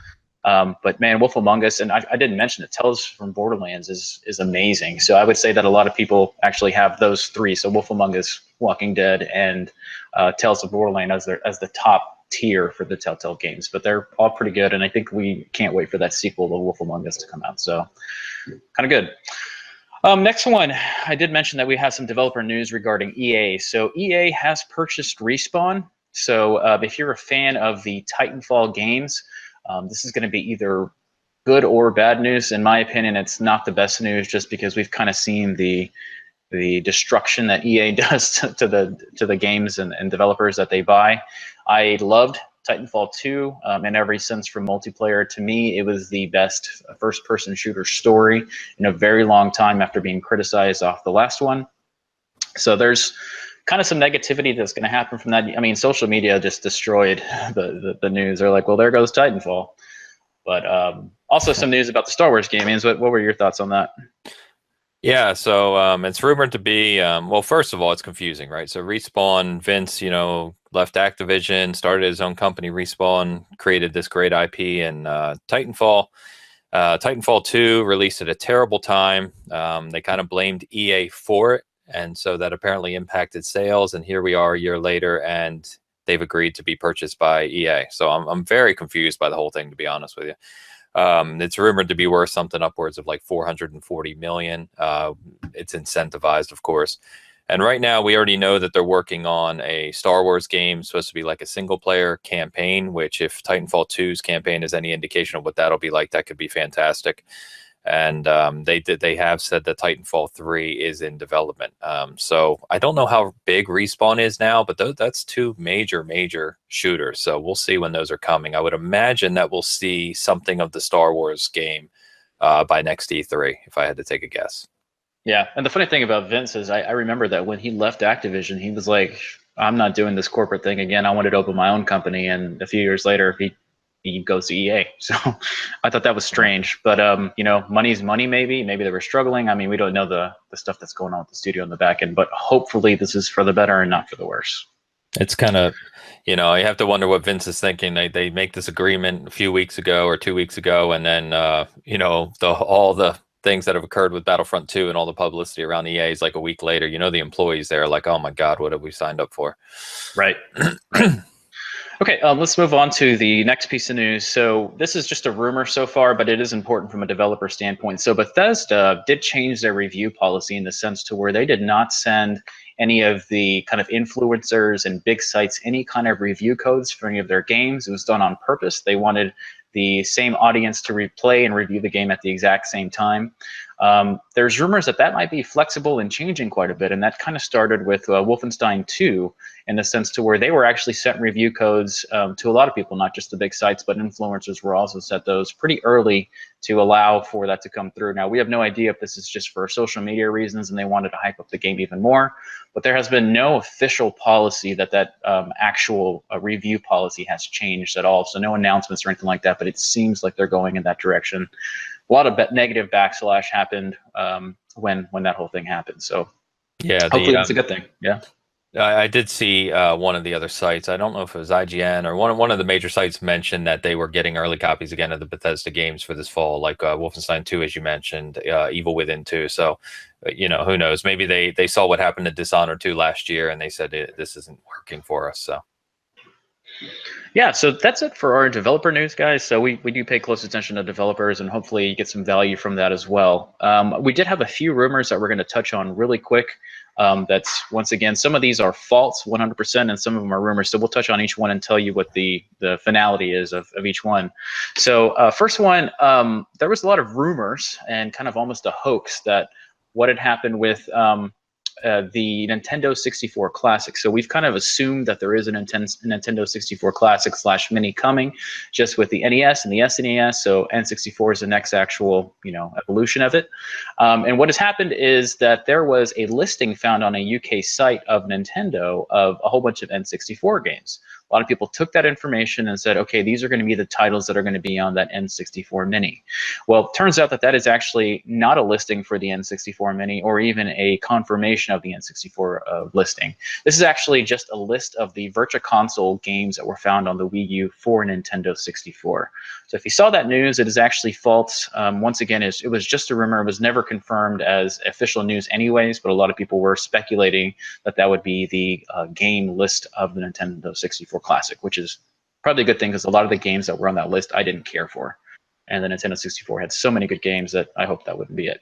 But man, Wolf Among Us, and I didn't mention it, Tales from Borderlands is amazing. So I would say that a lot of people actually have those three. So Wolf Among Us, Walking Dead, and Tales of Borderlands as the top tier for the Telltale games. But they're all pretty good, and I think we can't wait for that sequel to Wolf Among Us to come out. So kind of good. Next one, I did mention that we have some developer news regarding EA. So EA has purchased Respawn. So if you're a fan of the Titanfall games, this is going to be either good or bad news. In my opinion, it's not the best news just because we've kind of seen the destruction that EA does to the games and developers that they buy. I loved Titanfall 2 in every sense from multiplayer. To me, it was the best first-person shooter story in a very long time after being criticized off the last one. So there's kind of some negativity that's going to happen from that. I mean, social media just destroyed the news. They're like, well, there goes Titanfall. But also some news about the Star Wars game. What were your thoughts on that? Yeah, so it's rumored to be, well, first of all, it's confusing, right? So Respawn, Vince, left Activision, started his own company, Respawn, created this great IP and Titanfall. Titanfall 2 released at a terrible time. They kind of blamed EA for it, and so that apparently impacted sales. And here we are a year later, and they've agreed to be purchased by EA. So I'm very confused by the whole thing, to be honest with you. It's rumored to be worth something upwards of like 440 million. It's incentivized, of course. And right now, we already know that they're working on a Star Wars game, supposed to be like a single-player campaign, which if Titanfall 2's campaign is any indication of what that'll be like, that could be fantastic. And they have said that Titanfall 3 is in development. So I don't know how big Respawn is now, but that's two major shooters. So we'll see when those are coming. I would imagine that we'll see something of the Star Wars game by next E3, if I had to take a guess. Yeah, and the funny thing about Vince is I remember that when he left Activision, he was like, I'm not doing this corporate thing again. I wanted to open my own company. And a few years later, he goes to EA. So I thought that was strange. But, money's money, maybe. Maybe they were struggling. I mean, we don't know the stuff that's going on with the studio in the back end. But hopefully this is for the better and not for the worse. It's kind of, you have to wonder what Vince is thinking. They make this agreement a few weeks ago or 2 weeks ago, and then, all the things that have occurred with Battlefront 2 and all the publicity around EA is like a week later. The employees there are like, oh my God, what have we signed up for? Right. Right. Okay, let's move on to the next piece of news. So this is just a rumor so far, but it is important from a developer standpoint. So Bethesda did change their review policy in the sense to where they did not send any of the kind of influencers and big sites any kind of review codes for any of their games. It was done on purpose. They wanted the same audience to replay and review the game at the exact same time. There's rumors that might be flexible and changing quite a bit, and that kind of started with Wolfenstein 2 in the sense to where they were actually sent review codes to a lot of people, not just the big sites, but influencers were also set those pretty early to allow for that to come through. Now, we have no idea if this is just for social media reasons and they wanted to hype up the game even more, but there has been no official policy that actual review policy has changed at all. So no announcements or anything like that, but it seems like they're going in that direction. A lot of negative backslash happened when that whole thing happened. So yeah, hopefully that's a good thing. Yeah. I did see one of the other sites. I don't know if it was IGN or one of the major sites mentioned that they were getting early copies again of the Bethesda games for this fall, like Wolfenstein 2, as you mentioned, Evil Within 2. So, who knows? Maybe they saw what happened to Dishonored 2 last year and they said this isn't working for us. So. Yeah, so that's it for our developer news, guys. So we do pay close attention to developers and hopefully you get some value from that as well. We did have a few rumors that we're going to touch on really quick. That's, once again, some of these are false 100% and some of them are rumors. So we'll touch on each one and tell you what the finality is of each one. So first one, there was a lot of rumors and kind of almost a hoax that what had happened with the Nintendo 64 Classic. So we've kind of assumed that there is a Nintendo 64 Classic / Mini coming, just with the NES and the SNES. So N64 is the next actual, evolution of it. And what has happened is that there was a listing found on a UK site of Nintendo of a whole bunch of N64 games. A lot of people took that information and said, okay, these are going to be the titles that are going to be on that N64 Mini. Well, it turns out that that is actually not a listing for the N64 Mini or even a confirmation of the N64 listing. This is actually just a list of the Virtua Console games that were found on the Wii U for Nintendo 64. So if you saw that news, it is actually false. Once again, it was just a rumor. It was never confirmed as official news anyways, but a lot of people were speculating that that would be the game list of the Nintendo 64 Classic, which is probably a good thing because a lot of the games that were on that list I didn't care for. And the Nintendo 64 had so many good games that I hope that wouldn't be it.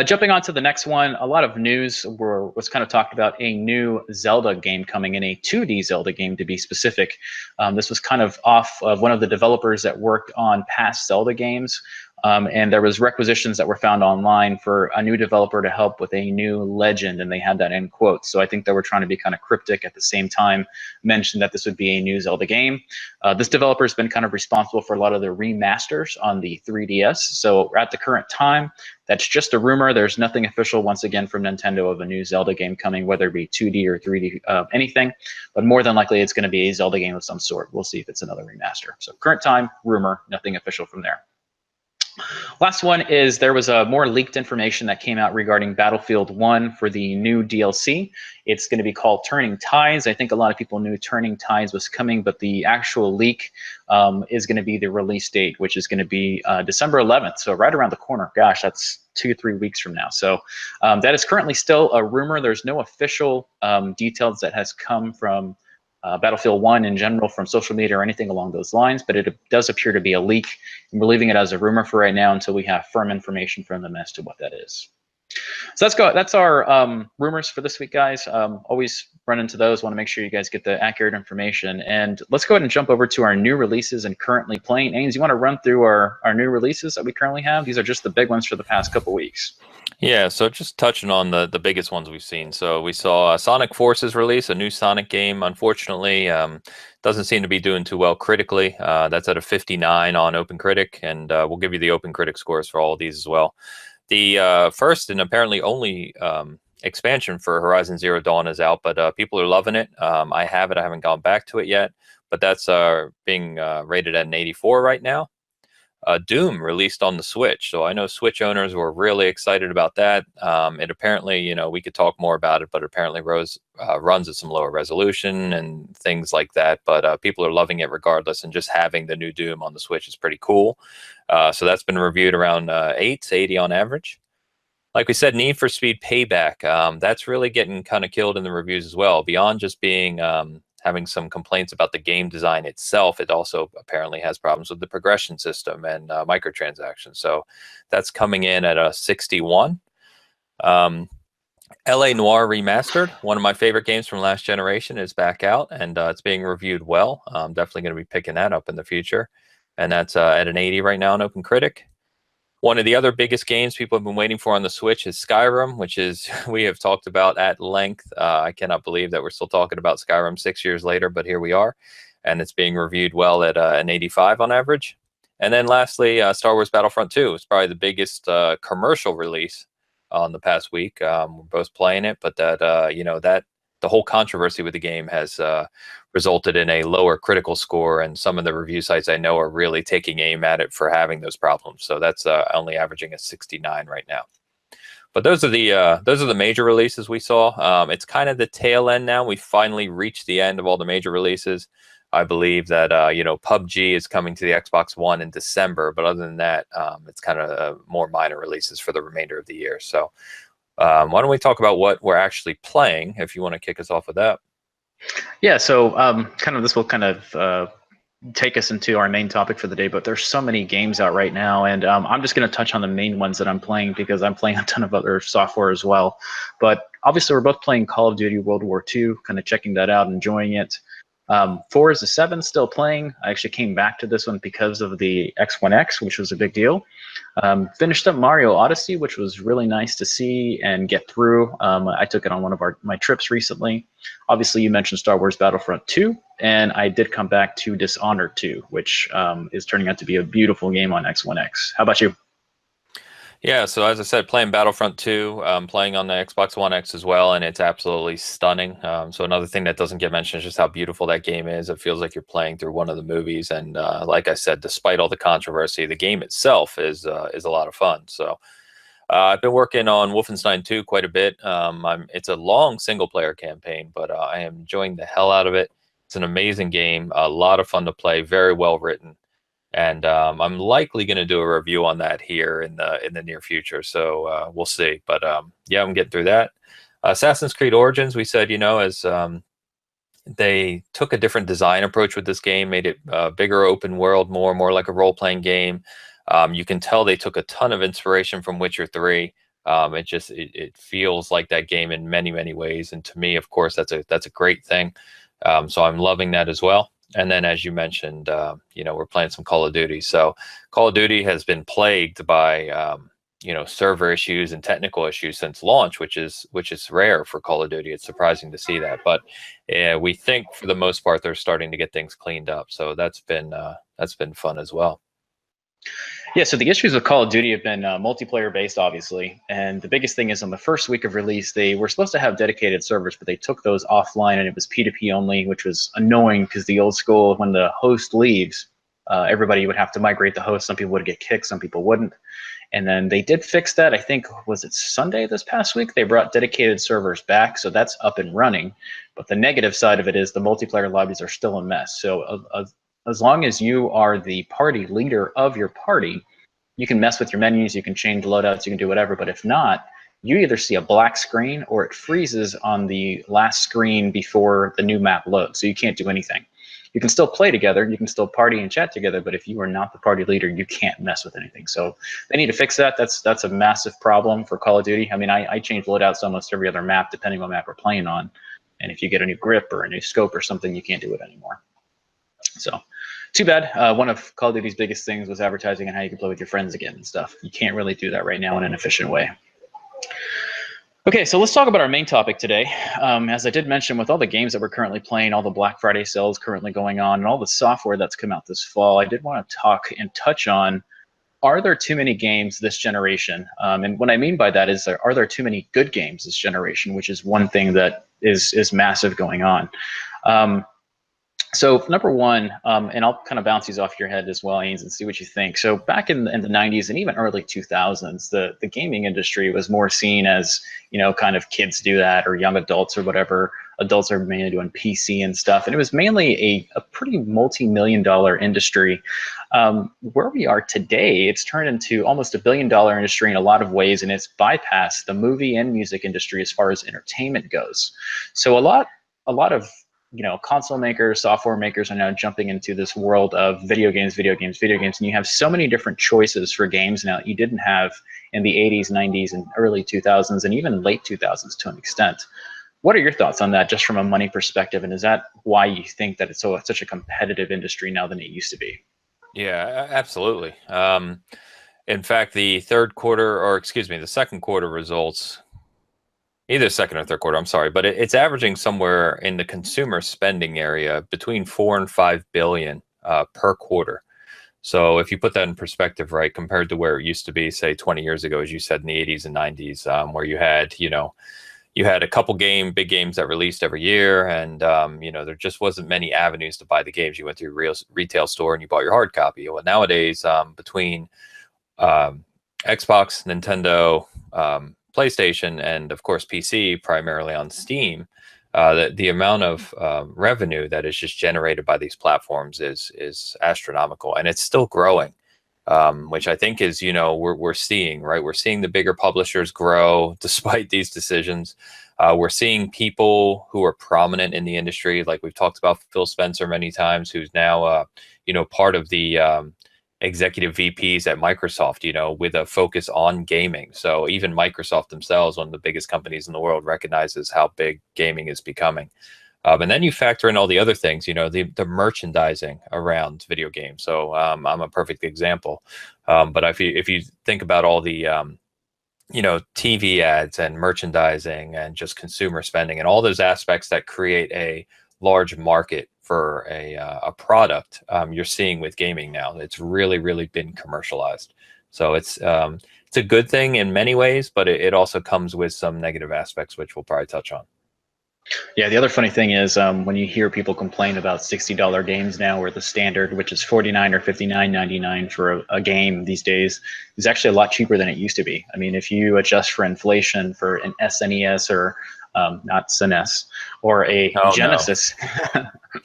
Jumping on to the next one, a lot of news was kind of talked about a new Zelda game coming in, a 2D Zelda game to be specific. This was kind of off of one of the developers that worked on past Zelda games. And there was requisitions that were found online for a new developer to help with a new legend, and they had that in quotes. So I think they were trying to be kind of cryptic at the same time, mentioned that this would be a new Zelda game. This developer has been kind of responsible for a lot of the remasters on the 3DS. So at the current time, that's just a rumor. There's nothing official, once again, from Nintendo of a new Zelda game coming, whether it be 2D or 3D, anything. But more than likely, it's going to be a Zelda game of some sort. We'll see if it's another remaster. So current time, rumor, nothing official from there. Last one is there was a more leaked information that came out regarding Battlefield 1 for the new DLC. It's going to be called Turning Tides. I think a lot of people knew Turning Tides was coming, but the actual leak is going to be the release date, which is going to be December 11th. So right around the corner. Gosh, that's 2-3 weeks from now. So that is currently still a rumor. There's no official details that has come from Battlefield 1 in general from social media or anything along those lines, but it does appear to be a leak, and we're leaving it as a rumor for right now until we have firm information from them as to what that is. So let's go. That's our rumors for this week, guys. Always run into those. Want to make sure you guys get the accurate information. And let's go ahead and jump over to our new releases and currently playing. Ains, you want to run through our new releases that we currently have? These are just the big ones for the past couple weeks. Yeah, so just touching on the biggest ones we've seen. So we saw Sonic Forces release, a new Sonic game. Unfortunately, doesn't seem to be doing too well critically. That's at a 59 on OpenCritic, and we'll give you the OpenCritic scores for all of these as well. The first and apparently only expansion for Horizon Zero Dawn is out, but people are loving it. I have it. I haven't gone back to it yet, but that's being rated at an 84 right now. Doom released on the Switch, so I know Switch owners were really excited about that. It apparently, we could talk more about it, but it apparently runs at some lower resolution and things like that. But people are loving it regardless, and just having the new Doom on the Switch is pretty cool. So that's been reviewed around 80 on average. Like we said, Need for Speed Payback, that's really getting kind of killed in the reviews as well. Beyond just being having some complaints about the game design itself, it also apparently has problems with the progression system and microtransactions. So that's coming in at a 61. LA Noire Remastered, one of my favorite games from last generation, is back out, and it's being reviewed well. I'm definitely going to be picking that up in the future. And that's at an 80 right now on OpenCritic. One of the other biggest games people have been waiting for on the Switch is Skyrim, which is we have talked about at length. I cannot believe that we're still talking about Skyrim 6 years later, but here we are. And it's being reviewed well at an 85 on average. And then lastly, Star Wars Battlefront 2 is probably the biggest commercial release on the past week. We're both playing it, but that the whole controversy with the game has resulted in a lower critical score, and some of the review sites I know are really taking aim at it for having those problems. So that's only averaging a 69 right now. But those are the major releases we saw. It's kind of the tail end now. We finally reached the end of all the major releases. I believe that PUBG is coming to the Xbox One in December, but other than that, it's kind of more minor releases for the remainder of the year. So why don't we talk about what we're actually playing, if you want to kick us off with that? Yeah, so this will kind of take us into our main topic for the day, but there's so many games out right now, and I'm just going to touch on the main ones that I'm playing because I'm playing a ton of other software as well. But obviously, we're both playing Call of Duty World War II, kind of checking that out, enjoying it. Forza 7 still playing. I actually came back to this one because of the X1X, which was a big deal. Finished up Mario Odyssey, which was really nice to see and get through. I took it on one of my trips recently. Obviously, you mentioned Star Wars Battlefront 2, and I did come back to Dishonored 2, which is turning out to be a beautiful game on X1X. How about you? Yeah, so as I said, playing Battlefront 2, playing on the Xbox One X as well, and it's absolutely stunning. So another thing that doesn't get mentioned is just how beautiful that game is. It feels like you're playing through one of the movies, and like I said, despite all the controversy, the game itself is a lot of fun. So I've been working on Wolfenstein 2 quite a bit. It's a long single player campaign, but I am enjoying the hell out of it. It's an amazing game, a lot of fun to play, very well written, and I'm likely going to do a review on that here in the near future. So we'll see. But yeah, I'm getting through that. Assassin's Creed Origins, we said, as they took a different design approach with this game, made it bigger, open world, more like a role playing game. You can tell they took a ton of inspiration from Witcher 3. It feels like that game in many ways, and to me, of course, that's a great thing. So I'm loving that as well. And then, as you mentioned, we're playing some Call of Duty. So Call of Duty has been plagued by server issues and technical issues since launch, which is rare for Call of Duty. It's surprising to see that, but we think for the most part they're starting to get things cleaned up. So that's been fun as well. Yeah, so the issues with Call of Duty have been multiplayer based, obviously. And the biggest thing is on the first week of release, they were supposed to have dedicated servers, but they took those offline and it was P2P only, which was annoying because the old school, when the host leaves, everybody would have to migrate the host. Some people would get kicked, some people wouldn't. And then they did fix that. I think, was it Sunday this past week? They brought dedicated servers back, so that's up and running. But the negative side of it is the multiplayer lobbies are still a mess. So as long as you are the party leader of your party, you can mess with your menus, you can change loadouts, you can do whatever. But if not, you either see a black screen or it freezes on the last screen before the new map loads. So you can't do anything. You can still play together, you can still party and chat together, but if you are not the party leader, you can't mess with anything. So they need to fix that. That's a massive problem for Call of Duty. I mean, I change loadouts almost every other map, depending on what map we're playing on. And if you get a new grip or a new scope or something, you can't do it anymore. So too bad. One of Call of Duty's biggest things was advertising and how you can play with your friends again and stuff. You can't really do that right now in an efficient way. Okay, so let's talk about our main topic today. As I did mention, with all the games that we're currently playing, all the Black Friday sales currently going on, and all the software that's come out this fall, I did want to talk and touch on, are there too many games this generation? And what I mean by that is, are there too many good games this generation, which is one thing that is massive going on. So number one, and I'll kind of bounce these off your head as well, Ains, and see what you think. So back in the 90s and even early 2000s, the gaming industry was more seen as, kind of kids do that or young adults or whatever. Adults are mainly doing PC and stuff. And it was mainly a pretty multi-million-dollar industry. Where we are today, it's turned into almost $1 billion industry in a lot of ways, and it's bypassed the movie and music industry as far as entertainment goes. So a lot of console makers, software makers are now jumping into this world of video games, and you have so many different choices for games now that you didn't have in the 80s, 90s, and early 2000s, and even late 2000s to an extent. What are your thoughts on that, just from a money perspective, and is that why you think that it's such a competitive industry now than it used to be? Yeah, absolutely. In fact, the second quarter results, either second or third quarter, I'm sorry, but it's averaging somewhere in the consumer spending area between 4 and 5 billion per quarter. So if you put that in perspective, right, compared to where it used to be, say 20 years ago, as you said, in the 80s and 90s, where you had a couple big games that released every year, and there just wasn't many avenues to buy the games. You went to your real retail store and you bought your hard copy. Well, nowadays, between Xbox, Nintendo, PlayStation, and of course PC, primarily on Steam, the amount of revenue that is just generated by these platforms is astronomical, and it's still growing, which I think is we're seeing, right. We're seeing the bigger publishers grow despite these decisions. We're seeing people who are prominent in the industry, like we've talked about Phil Spencer many times, who's now part of the executive VPs at Microsoft, with a focus on gaming. So even Microsoft themselves, one of the biggest companies in the world, recognizes how big gaming is becoming. And then you factor in all the other things, the merchandising around video games. So I'm a perfect example. But if you think about all the TV ads and merchandising and just consumer spending and all those aspects that create a large market for a product, you're seeing with gaming now. It's really been commercialized. So it's it's a good thing in many ways, but it also comes with some negative aspects, which we'll probably touch on. Yeah, the other funny thing is when you hear people complain about $60 games now, where the standard, which is 49 or 59.99 for a game these days, is actually a lot cheaper than it used to be. I mean, if you adjust for inflation for an SNES or not SNES or a Oh no. Genesis,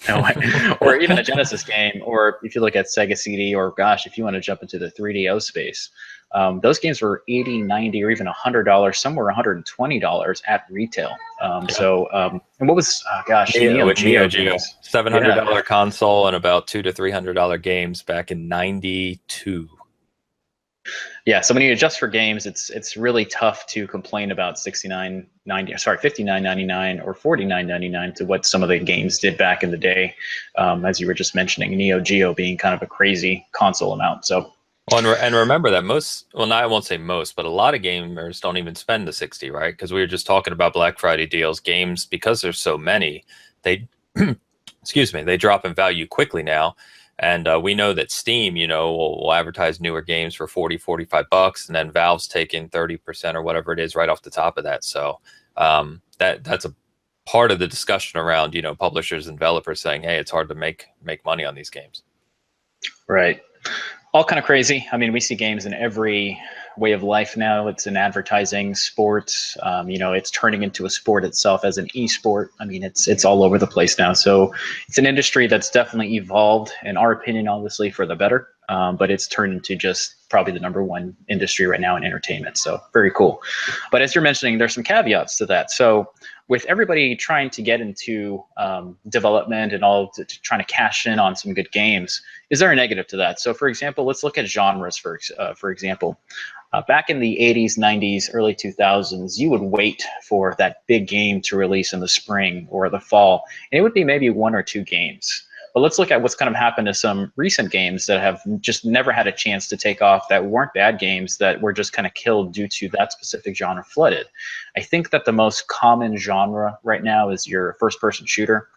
no way, or even a Genesis game, or if you look at Sega CD, or gosh, if you want to jump into the 3DO space, those games were 80, 90, or even $100, somewhere $120 at retail. And what was, gosh, Yeah, Neo with Neo Geo Geo, games. $700 Yeah. console and about $200 to $300 games back in '92. Yeah, so when you adjust for games, it's really tough to complain about 69.90, sorry, 59.99 or 49.99 to what some of the games did back in the day, as you were just mentioning, Neo Geo being kind of a crazy console amount. So Well, and remember that most, well, no, I won't say most, but a lot of gamers don't even spend the 60, right? Because we were just talking about Black Friday deals. Games, because there's so many, they, excuse me, they drop in value quickly now. And we know that Steam, will advertise newer games for 40, 45 bucks, and then Valve's taking 30% or whatever it is right off the top of that. So that's a part of the discussion around, publishers and developers saying, hey, it's hard to make money on these games. right. All kind of crazy. I mean, we see games in every way of life now. It's in advertising, sports. It's turning into a sport itself as an e-sport. I mean, it's all over the place now. So it's an industry that's definitely evolved, in our opinion, obviously for the better. But it's turned into just probably the number one industry right now in entertainment. So very cool. But as you're mentioning, there's some caveats to that. So with everybody trying to get into development and all trying to cash in on some good games, is there a negative to that? So for example, let's look at genres for example. Back in the 80s, 90s, early 2000s, you would wait for that big game to release in the spring or the fall, and it would be maybe one or two games. But let's look at what's kind of happened to some recent games that have just never had a chance to take off, that weren't bad games, that were just kind of killed due to that specific genre flooded. I think that the most common genre right now is your first-person shooter.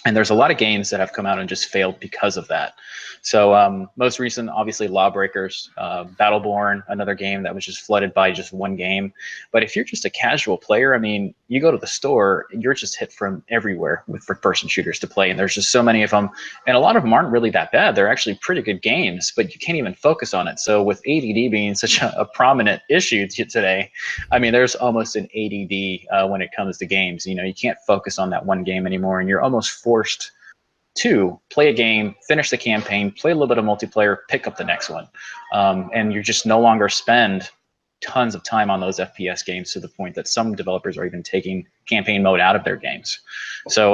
And there's a lot of games that have come out and just failed because of that. So most recent, obviously, Lawbreakers, Battleborn, another game that was just flooded by just one game. But if you're just a casual player, I mean, you go to the store, you're just hit from everywhere with first-person shooters to play. And there's just so many of them. And a lot of them aren't really that bad. They're actually pretty good games, but you can't even focus on it. So with ADD being such a prominent issue today, I mean, there's almost an ADD when it comes to games. You can't focus on that one game anymore, and you're almost forced to play a game, finish the campaign, play a little bit of multiplayer, pick up the next one. And you just no longer spend tons of time on those FPS games, to the point that some developers are even taking campaign mode out of their games. So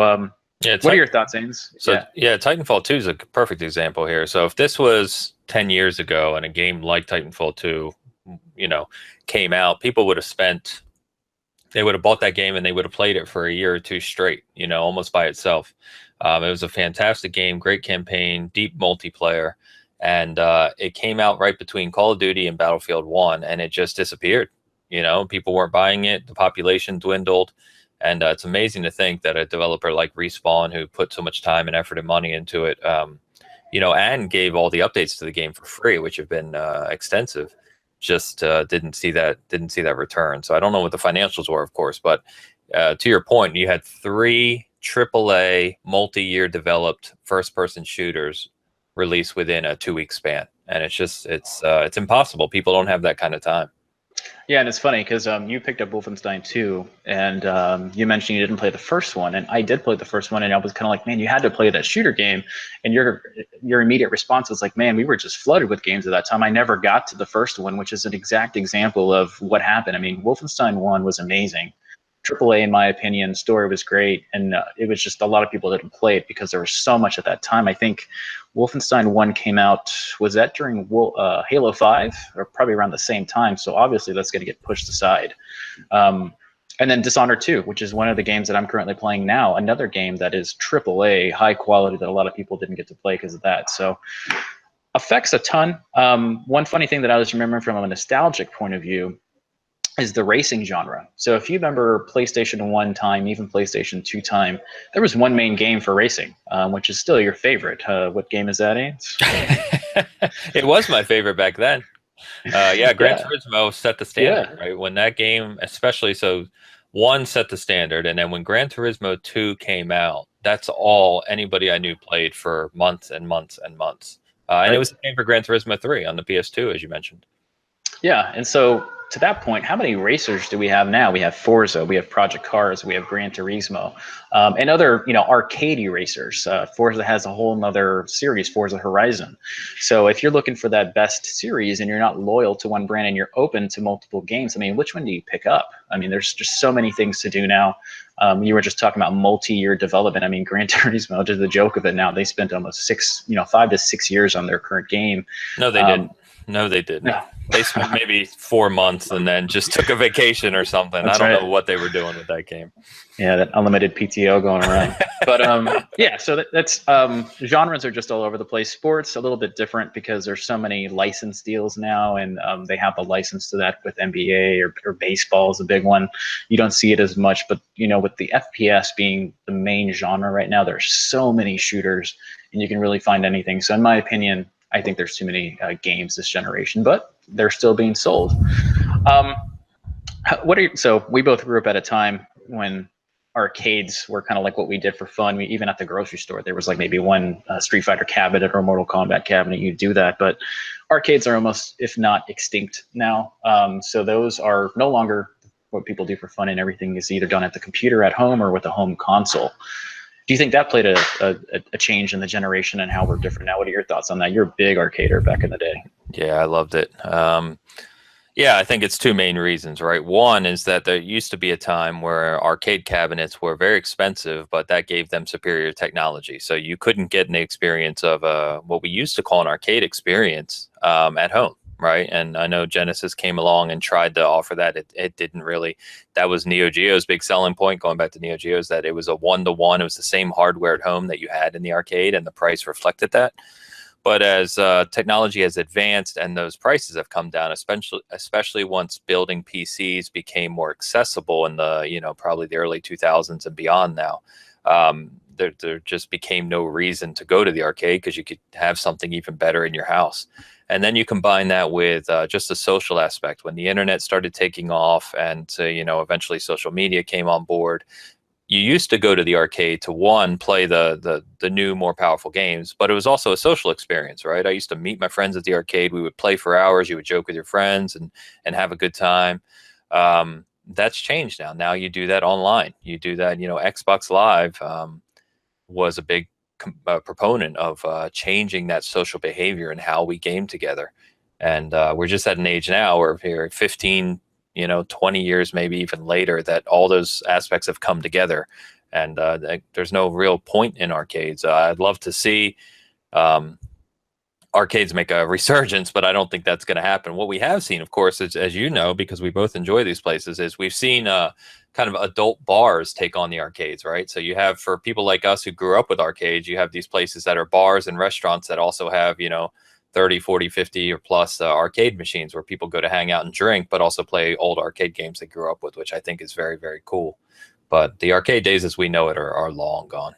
what are your thoughts, Ains? So yeah, Titanfall 2 is a perfect example here. So if this was 10 years ago and a game like Titanfall 2, came out, people would have they would have bought that game and they would have played it for a year or two straight, almost by itself. It was a fantastic game, great campaign, deep multiplayer, and it came out right between Call of Duty and Battlefield 1, and it just disappeared. People weren't buying it, the population dwindled, and it's amazing to think that a developer like Respawn, who put so much time and effort and money into it, and gave all the updates to the game for free, which have been extensive, just didn't see that return. So I don't know what the financials were, of course, but to your point, you had 3 AAA multi-year developed first-person shooters released within a 2-week span, and it's impossible. People don't have that kind of time. Yeah, and it's funny because you picked up Wolfenstein 2, and you mentioned you didn't play the first one, and I did play the first one, and I was kind of like, man, you had to play that shooter game, and your immediate response was like, man, we were just flooded with games at that time. I never got to the first one, which is an exact example of what happened. I mean, Wolfenstein 1 was amazing. AAA, in my opinion, story was great, and it was just a lot of people didn't play it because there was so much at that time. I think Wolfenstein 1 came out, was that during Halo 5, or probably around the same time, so obviously that's going to get pushed aside. And then Dishonored 2, which is one of the games that I'm currently playing now, another game that is AAA, high quality, that a lot of people didn't get to play because of that. So affects a ton. One funny thing that I was remembering from a nostalgic point of view is the racing genre. So if you remember PlayStation 1 time, even PlayStation 2 time, there was one main game for racing, which is still your favorite. What game is that, Ains? It was my favorite back then. Yeah, Gran Yeah, Turismo set the standard, yeah. right? When that game, especially so, one set the standard, and then when Gran Turismo 2 came out, that's all anybody I knew played for months and months and months. And it Right. was the same for Gran Turismo 3 on the PS2, as you mentioned. Yeah, and so to that point, how many racers do we have now? We have Forza, we have Project Cars, we have Gran Turismo, and other arcadey racers. Forza has a whole nother series, Forza Horizon. So if you're looking for that best series and you're not loyal to one brand and you're open to multiple games, I mean, which one do you pick up? I mean, there's just so many things to do now. You were just talking about multi-year development. I mean, Gran Turismo, just the joke of it now, they spent almost 5 to 6 years on their current game. No, they Um, didn't. No, they didn't. no. They spent maybe 4 months and then just took a vacation or something. I That's don't right. know what they were doing with that game. Yeah, that unlimited PTO going around. But yeah, so that's genres are just all over the place. Sports a little bit different because there's so many license deals now, and they have the license to that with NBA or baseball is a big one. You don't see it as much, but with the FPS being the main genre right now, there's so many shooters, and you can really find anything. So in my opinion, I think there's too many games this generation, but they're still being sold. Um, so we both grew up at a time when arcades were kind of like what we did for fun. Even at the grocery store, there was like maybe one Street Fighter cabinet or Mortal Kombat cabinet. You do that, but arcades are almost, if not extinct now. So those are no longer what people do for fun, and everything is either done at the computer at home or with a home console. Do you think that played a change in the generation and how we're different now? What are your thoughts on that? You're a big arcader back in the day. Yeah, I loved it. Yeah, I think it's two main reasons, right? One is that there used to be a time where arcade cabinets were very expensive, but that gave them superior technology. So you couldn't get an experience of what we used to call an arcade experience at home, right? And I know Genesis came along and tried to offer that. It didn't really. That was Neo Geo's big selling point, going back to Neo Geo's, that it was a one-to-one. It was the same hardware at home that you had in the arcade, and the price reflected that. But as technology has advanced and those prices have come down, especially once building PCs became more accessible in the probably the early 2000s and beyond now, there just became no reason to go to the arcade because you could have something even better in your house. And then you combine that with just the social aspect. When the internet started taking off and eventually social media came on board, you used to go to the arcade to one, play the new, more powerful games, but it was also a social experience, right? I used to meet my friends at the arcade. We would play for hours. You would joke with your friends and have a good time. That's changed now. Now you do that online. You do that. Xbox Live was a big proponent of changing that social behavior and how we game together. And we're just at an age now where we're 15, 20 years, maybe even later, that all those aspects have come together. And there's no real point in arcades. I'd love to see arcades make a resurgence, but I don't think that's going to happen. What we have seen, of course, is, as you know, because we both enjoy these places, is we've seen kind of adult bars take on the arcades, right? So you have, for people like us who grew up with arcades, you have these places that are bars and restaurants that also have, 30, 40, 50 or plus arcade machines where people go to hang out and drink, but also play old arcade games they grew up with, which I think is very, very cool. But the arcade days as we know it are long gone.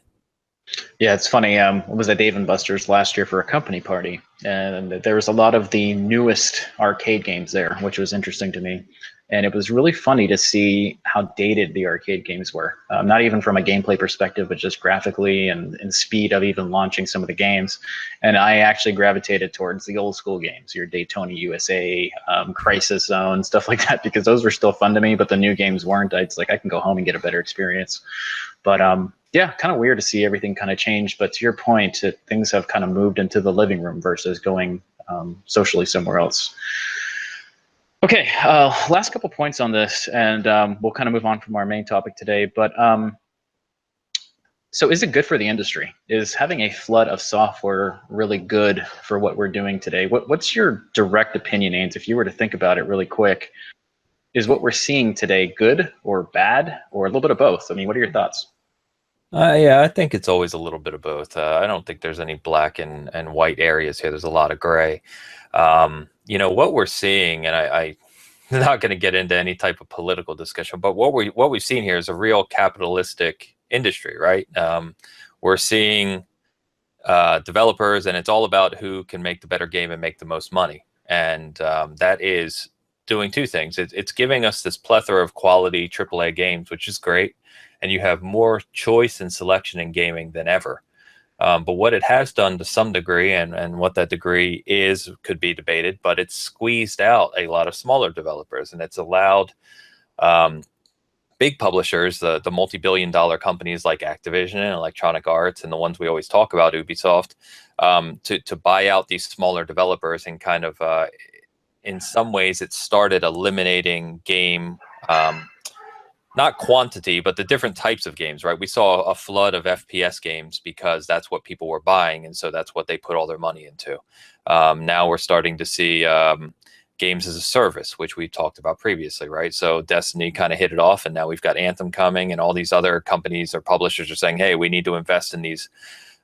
Yeah, it's funny. I was at Dave and Buster's last year for a company party, and there was a lot of the newest arcade games there, which was interesting to me. And it was really funny to see how dated the arcade games were. Not even from a gameplay perspective, but just graphically and speed of even launching some of the games. And I actually gravitated towards the old school games, your Daytona USA, Crisis Zone, stuff like that, because those were still fun to me, but the new games weren't. It's like I can go home and get a better experience. But yeah, kind of weird to see everything kind of change. But to your point, things have kind of moved into the living room versus going socially somewhere else. Okay, last couple points on this, and we'll kind of move on from our main topic today. But so is it good for the industry? Is having a flood of software really good for what we're doing today? What's your direct opinion, Ains, if you were to think about it really quick? Is what we're seeing today good or bad or a little bit of both? I mean, what are your thoughts? Yeah, I think it's always a little bit of both. I don't think there's any black and white areas here. There's a lot of gray. What we're seeing, and I'm not going to get into any type of political discussion, but what we've seen here is a real capitalistic industry, right? We're seeing developers, and it's all about who can make the better game and make the most money. and that is doing two things. It's giving us this plethora of quality AAA games, which is great, and you have more choice and selection in gaming than ever. But what it has done to some degree, and what that degree is, could be debated, but it's squeezed out a lot of smaller developers, and it's allowed big publishers, the multi-billion-dollar companies like Activision and Electronic Arts, and the ones we always talk about, Ubisoft, to buy out these smaller developers, and kind of, in some ways, it started eliminating game. Not quantity, but the different types of games, right? We saw a flood of FPS games because that's what people were buying, and so that's what they put all their money into. Now we're starting to see games as a service, which we talked about previously, right? So Destiny kind of hit it off, and now we've got Anthem coming, and all these other companies or publishers are saying, hey, we need to invest in these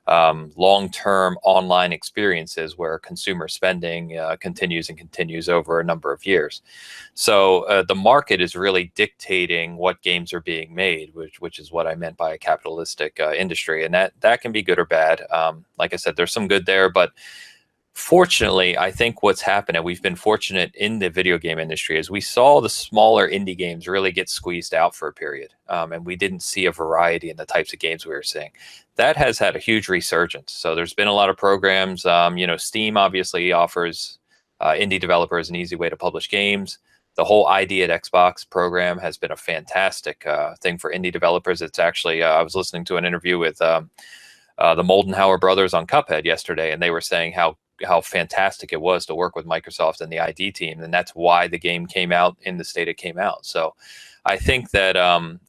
long-term online experiences where consumer spending continues and continues over a number of years. So the market is really dictating what games are being made, which is what I meant by a capitalistic industry, and that can be good or bad. Like I said, there's some good there, but fortunately, I think what's happened, and we've been fortunate in the video game industry, is we saw the smaller indie games really get squeezed out for a period, and we didn't see a variety in the types of games we were seeing. That has had a huge resurgence. So there's been a lot of programs. Steam obviously offers indie developers an easy way to publish games. The whole ID at Xbox program has been a fantastic thing for indie developers. It's actually, I was listening to an interview with the Moldenhauer brothers on Cuphead yesterday, and they were saying how fantastic it was to work with Microsoft and the ID team, and that's why the game came out in the state it came out. So I think that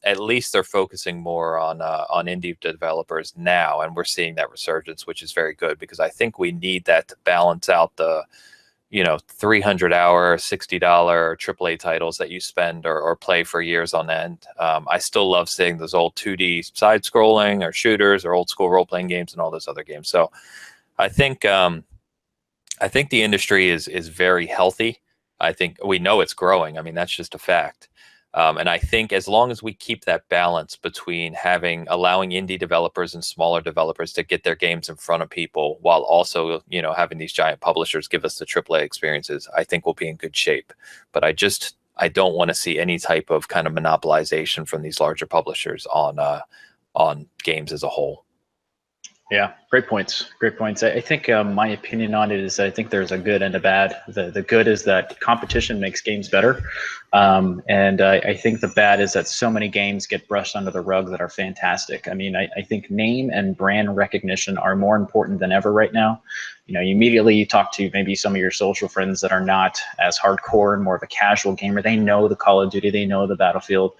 at least they're focusing more on indie developers now, and we're seeing that resurgence, which is very good, because I think we need that to balance out the 300-hour, $60 AAA titles that you spend or play for years on end. I still love seeing those old 2D side-scrolling or shooters or old-school role-playing games and all those other games. So I think the industry is very healthy. I think we know it's growing. I mean, that's just a fact. And I think as long as we keep that balance between allowing indie developers and smaller developers to get their games in front of people, while also, having these giant publishers give us the AAA experiences, I think we'll be in good shape. But I don't want to see any type of kind of monopolization from these larger publishers on games as a whole. Yeah, great points. Great points. I think my opinion on it is I think there's a good and a bad. The good is that competition makes games better. And I think the bad is that so many games get brushed under the rug that are fantastic. I mean, I think name and brand recognition are more important than ever right now. You immediately talk to maybe some of your social friends that are not as hardcore and more of a casual gamer. They know the Call of Duty, they know the Battlefield,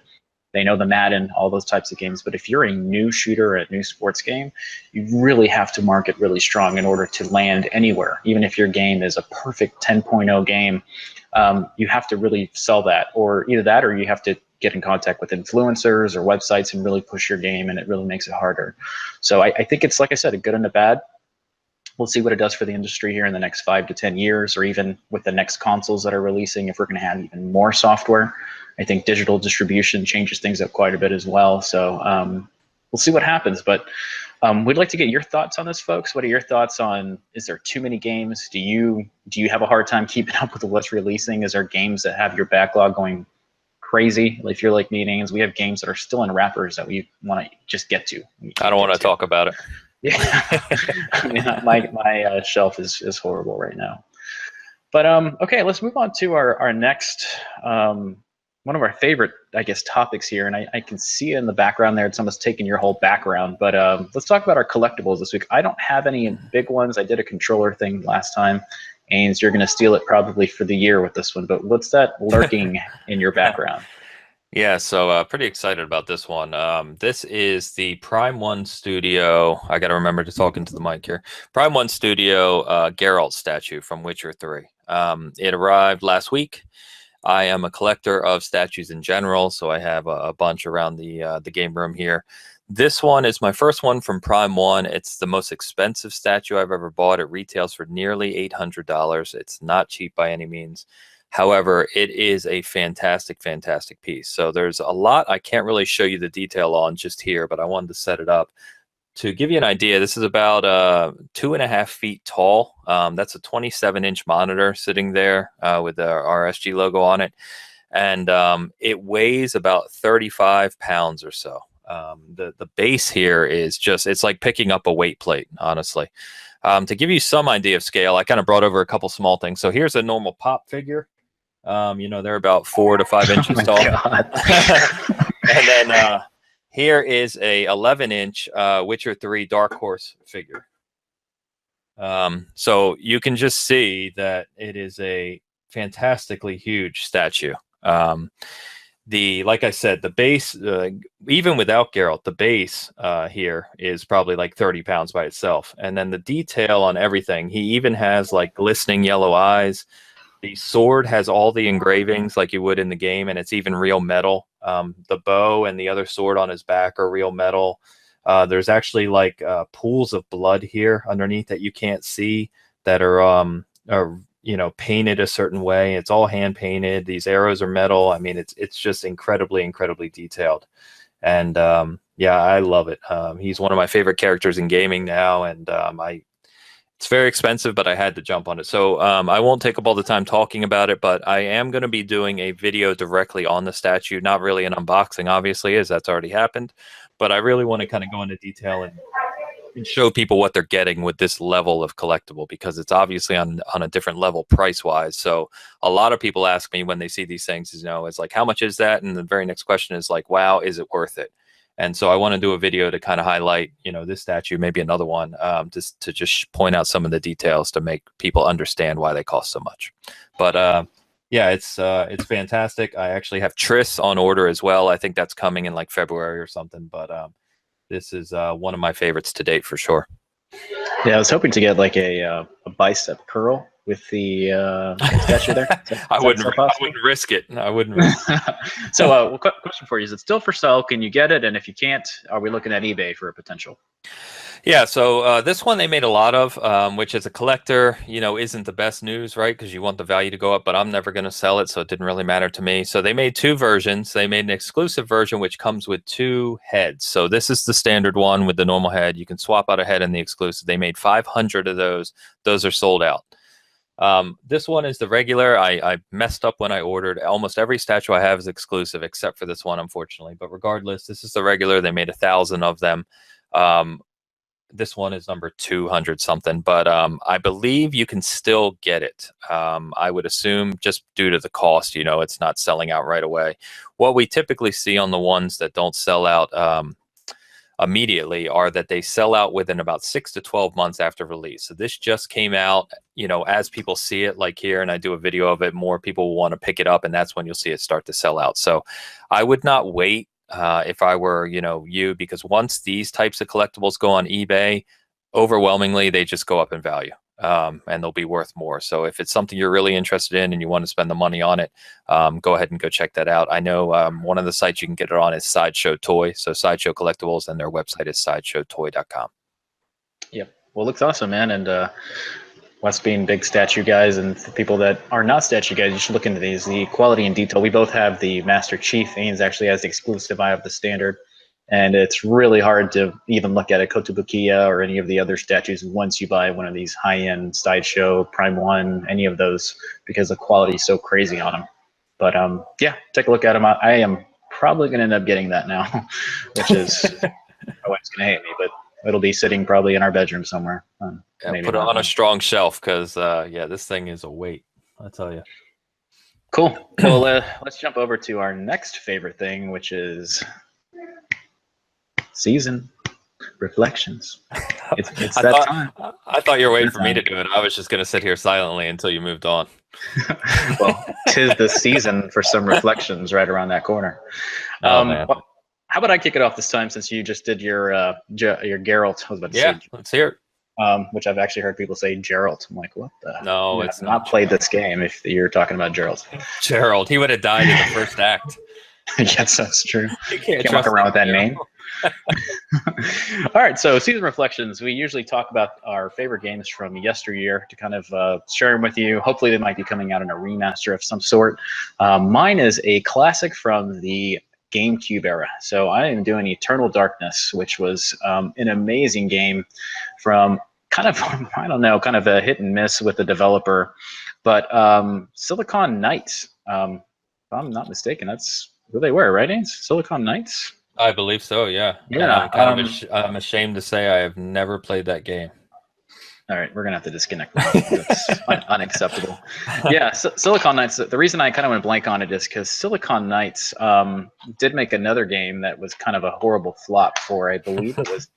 they know the Madden, all those types of games. But if you're a new shooter or a new sports game, you really have to market really strong in order to land anywhere. Even if your game is a perfect 10.0 game, you have to really sell that, or either that, or you have to get in contact with influencers or websites and really push your game, and it really makes it harder. So I think it's, like I said, a good and a bad. We'll see what it does for the industry here in the next 5 to 10 years, or even with the next consoles that are releasing, if we're going to have even more software. I think digital distribution changes things up quite a bit as well. So we'll see what happens. But we'd like to get your thoughts on this, folks. What are your thoughts on, is there too many games? Do you have a hard time keeping up with what's releasing? Is there games that have your backlog going crazy? If you're like me and Ains, we have games that are still in wrappers that we want to just get to. I don't want to talk about it. Yeah, I mean, my shelf is horrible right now. But okay, let's move on to our next one of our favorite, I guess, topics here. And I can see in the background there, it's almost taking your whole background. But let's talk about our collectibles this week. I don't have any big ones. I did a controller thing last time. Ains, you're going to steal it probably for the year with this one. But what's that lurking in your background? Yeah, so pretty excited about this one. This is the Prime 1 Studio. I got to remember to talk into the mic here. Prime 1 Studio Geralt statue from Witcher 3. It arrived last week. I am a collector of statues in general, so I have a bunch around the game room here. This one is my first one from Prime 1. It's the most expensive statue I've ever bought. It retails for nearly $800. It's not cheap by any means. However, it is a fantastic, fantastic piece. So there's a lot I can't really show you the detail on just here, but I wanted to set it up. to give you an idea, this is about 2.5 feet tall. That's a 27-inch monitor sitting there with the RSG logo on it. And it weighs about 35 pounds or so. The base here is just, it's like picking up a weight plate, honestly. To give you some idea of scale, I kind of brought over a couple small things. So here's a normal pop figure. You know, they're about 4 to 5 inches tall. And then here is a 11-inch Witcher 3 Dark Horse figure. So you can just see that it is a fantastically huge statue. Like I said, the base, even without Geralt, the base here is probably like 30 pounds by itself. And then the detail on everything, he even has like glistening yellow eyes. The sword has all the engravings like you would in the game, and it's even real metal. The bow and the other sword on his back are real metal. There's actually like pools of blood here underneath that you can't see that are you know, painted a certain way. It's all hand painted. These arrows are metal. I mean, it's just incredibly detailed. And yeah, I love it. He's one of my favorite characters in gaming now, and it's very expensive, but I had to jump on it. So I won't take up all the time talking about it, but I am going to be doing a video directly on the statue. Not really an unboxing, obviously, as that's already happened, but I really want to kind of go into detail and show people what they're getting with this level of collectible, because it's obviously on a different level price wise. So a lot of people ask me when they see these things, you know, it's like, how much is that? And the very next question is like, wow, is it worth it? And so I want to do a video to kind of highlight, you know, this statue, maybe another one, just to just point out some of the details to make people understand why they cost so much. But yeah, it's fantastic. I actually have Triss on order as well. I think that's coming in like February or something. But this is one of my favorites to date for sure. Yeah, I was hoping to get like a bicep curl with the statue there. I wouldn't risk it. I wouldn't risk it. So question for you, is it still for sale? Can you get it? And if you can't, are we looking at eBay for a potential? Yeah, so this one they made a lot of, which as a collector, you know, isn't the best news, right? Because you want the value to go up, but I'm never going to sell it, so it didn't really matter to me. So they made two versions. They made an exclusive version, which comes with 2 heads. So this is the standard one with the normal head. You can swap out a head in the exclusive. They made 500 of those. Those are sold out. This one is the regular. I messed up when I ordered. Almost every statue I have is exclusive, except for this one, unfortunately. But regardless, this is the regular. They made 1,000 of them. This one is number 200 something, but I believe you can still get it. I would assume just due to the cost, you know, it's not selling out right away. What we typically see on the ones that don't sell out immediately are that they sell out within about 6 to 12 months after release. So this just came out, you know, as people see it, like here, and I do a video of it, more people will want to pick it up, and that's when you'll see it start to sell out. So I would not wait if I were, you know, you, because once these types of collectibles go on eBay, overwhelmingly, they just go up in value. And they'll be worth more. So if it's something you're really interested in and you want to spend the money on it, go ahead and go check that out. I know one of the sites you can get it on is Sideshow Toy. So Sideshow Collectibles, and their website is sideshowtoy.com. Yep. Well, it looks awesome, man. And Wes being big statue guys, and for people that are not statue guys, you should look into these. The quality and detail. We both have the Master Chief. Ains actually has the exclusive. I have the standard. And it's really hard to even look at a Kotobukiya or any of the other statues once you buy one of these high-end Sideshow, Prime 1, any of those, because the quality is so crazy on them. But yeah, take a look at them. I am probably going to end up getting that now, which is my wife's going to hate me, but it'll be sitting probably in our bedroom somewhere. Yeah, put it on a strong shelf, because yeah, this thing is a weight, I'll tell you. Cool. Well, let's jump over to our next favorite thing, which is season reflections. It's that time. I thought you were waiting for me to do it. I was just going to sit here silently until you moved on. Well, 'tis the season for some reflections right around that corner. Man. Well, how about I kick it off this time, since you just did your Geralt? I was about to say, let's hear it. Which I've actually heard people say Geralt. I'm like, what the? No, it's not played this game if you're talking about Geralt. Geralt, he would have died in the first act. Yes, that's true. You can't walk around with that name. All right, so season reflections. We usually talk about our favorite games from yesteryear to kind of share them with you. Hopefully, they might be coming out in a remaster of some sort. Mine is a classic from the GameCube era. So I am doing Eternal Darkness, which was an amazing game from kind of, I don't know, kind of a hit and miss with the developer. But Silicon Knights, if I'm not mistaken, that's who they were, right? It's Silicon Knights? I believe so, yeah. And Yeah. I'm kind of I'm ashamed to say I have never played that game. All right, we're gonna have to disconnect now. That's unacceptable. Yeah, so Silicon Knights. The reason I kind of went blank on it is because Silicon Knights did make another game that was kind of a horrible flop for, I believe it was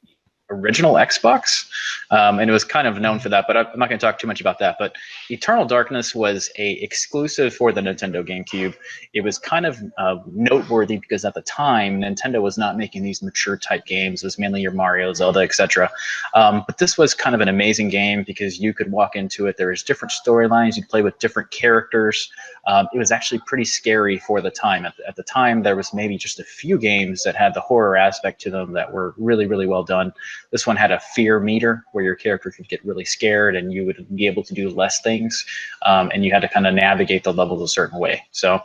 original Xbox, and it was kind of known for that. But I'm not going to talk too much about that. But Eternal Darkness was a exclusive for the Nintendo GameCube. It was kind of noteworthy because at the time Nintendo was not making these mature type games. It was mainly your Mario, Zelda, etc. But this was kind of an amazing game because you could walk into it. There was different storylines. You'd play with different characters. It was actually pretty scary for the time. At the time, there was maybe just a few games that had the horror aspect to them that were really, really well done. This one had a fear meter where your character could get really scared and you would be able to do less things, and you had to kind of navigate the levels a certain way. So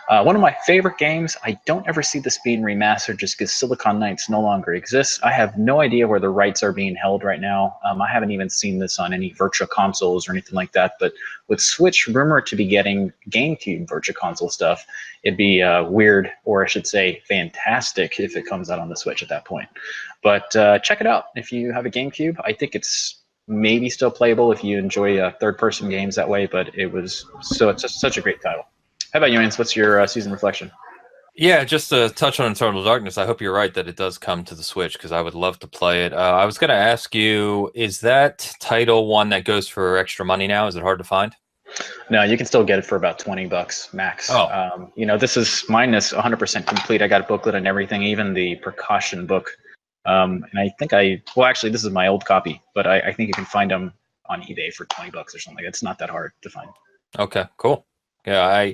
one of my favorite games, I don't ever see this being remastered just because Silicon Knights no longer exists. I have no idea where the rights are being held right now. I haven't even seen this on any virtual consoles or anything like that, but with Switch rumored to be getting GameCube virtual console stuff, it'd be weird, or I should say fantastic, if it comes out on the Switch at that point. But check it out if you have a GameCube. I think it's maybe still playable if you enjoy third-person games that way, but it's just such a great title. How about you, Ains? What's your season reflection? Yeah, just to touch on Eternal Darkness, I hope you're right that it does come to the Switch because I would love to play it. I was going to ask you, is that title one that goes for extra money now? Is it hard to find? No, you can still get it for about $20 max. Oh. This is mine is 100% complete. I got a booklet and everything, even the precaution book. And I think actually, this is my old copy, but I think you can find them on eBay for $20 or something. It's not that hard to find. Okay, cool. Yeah,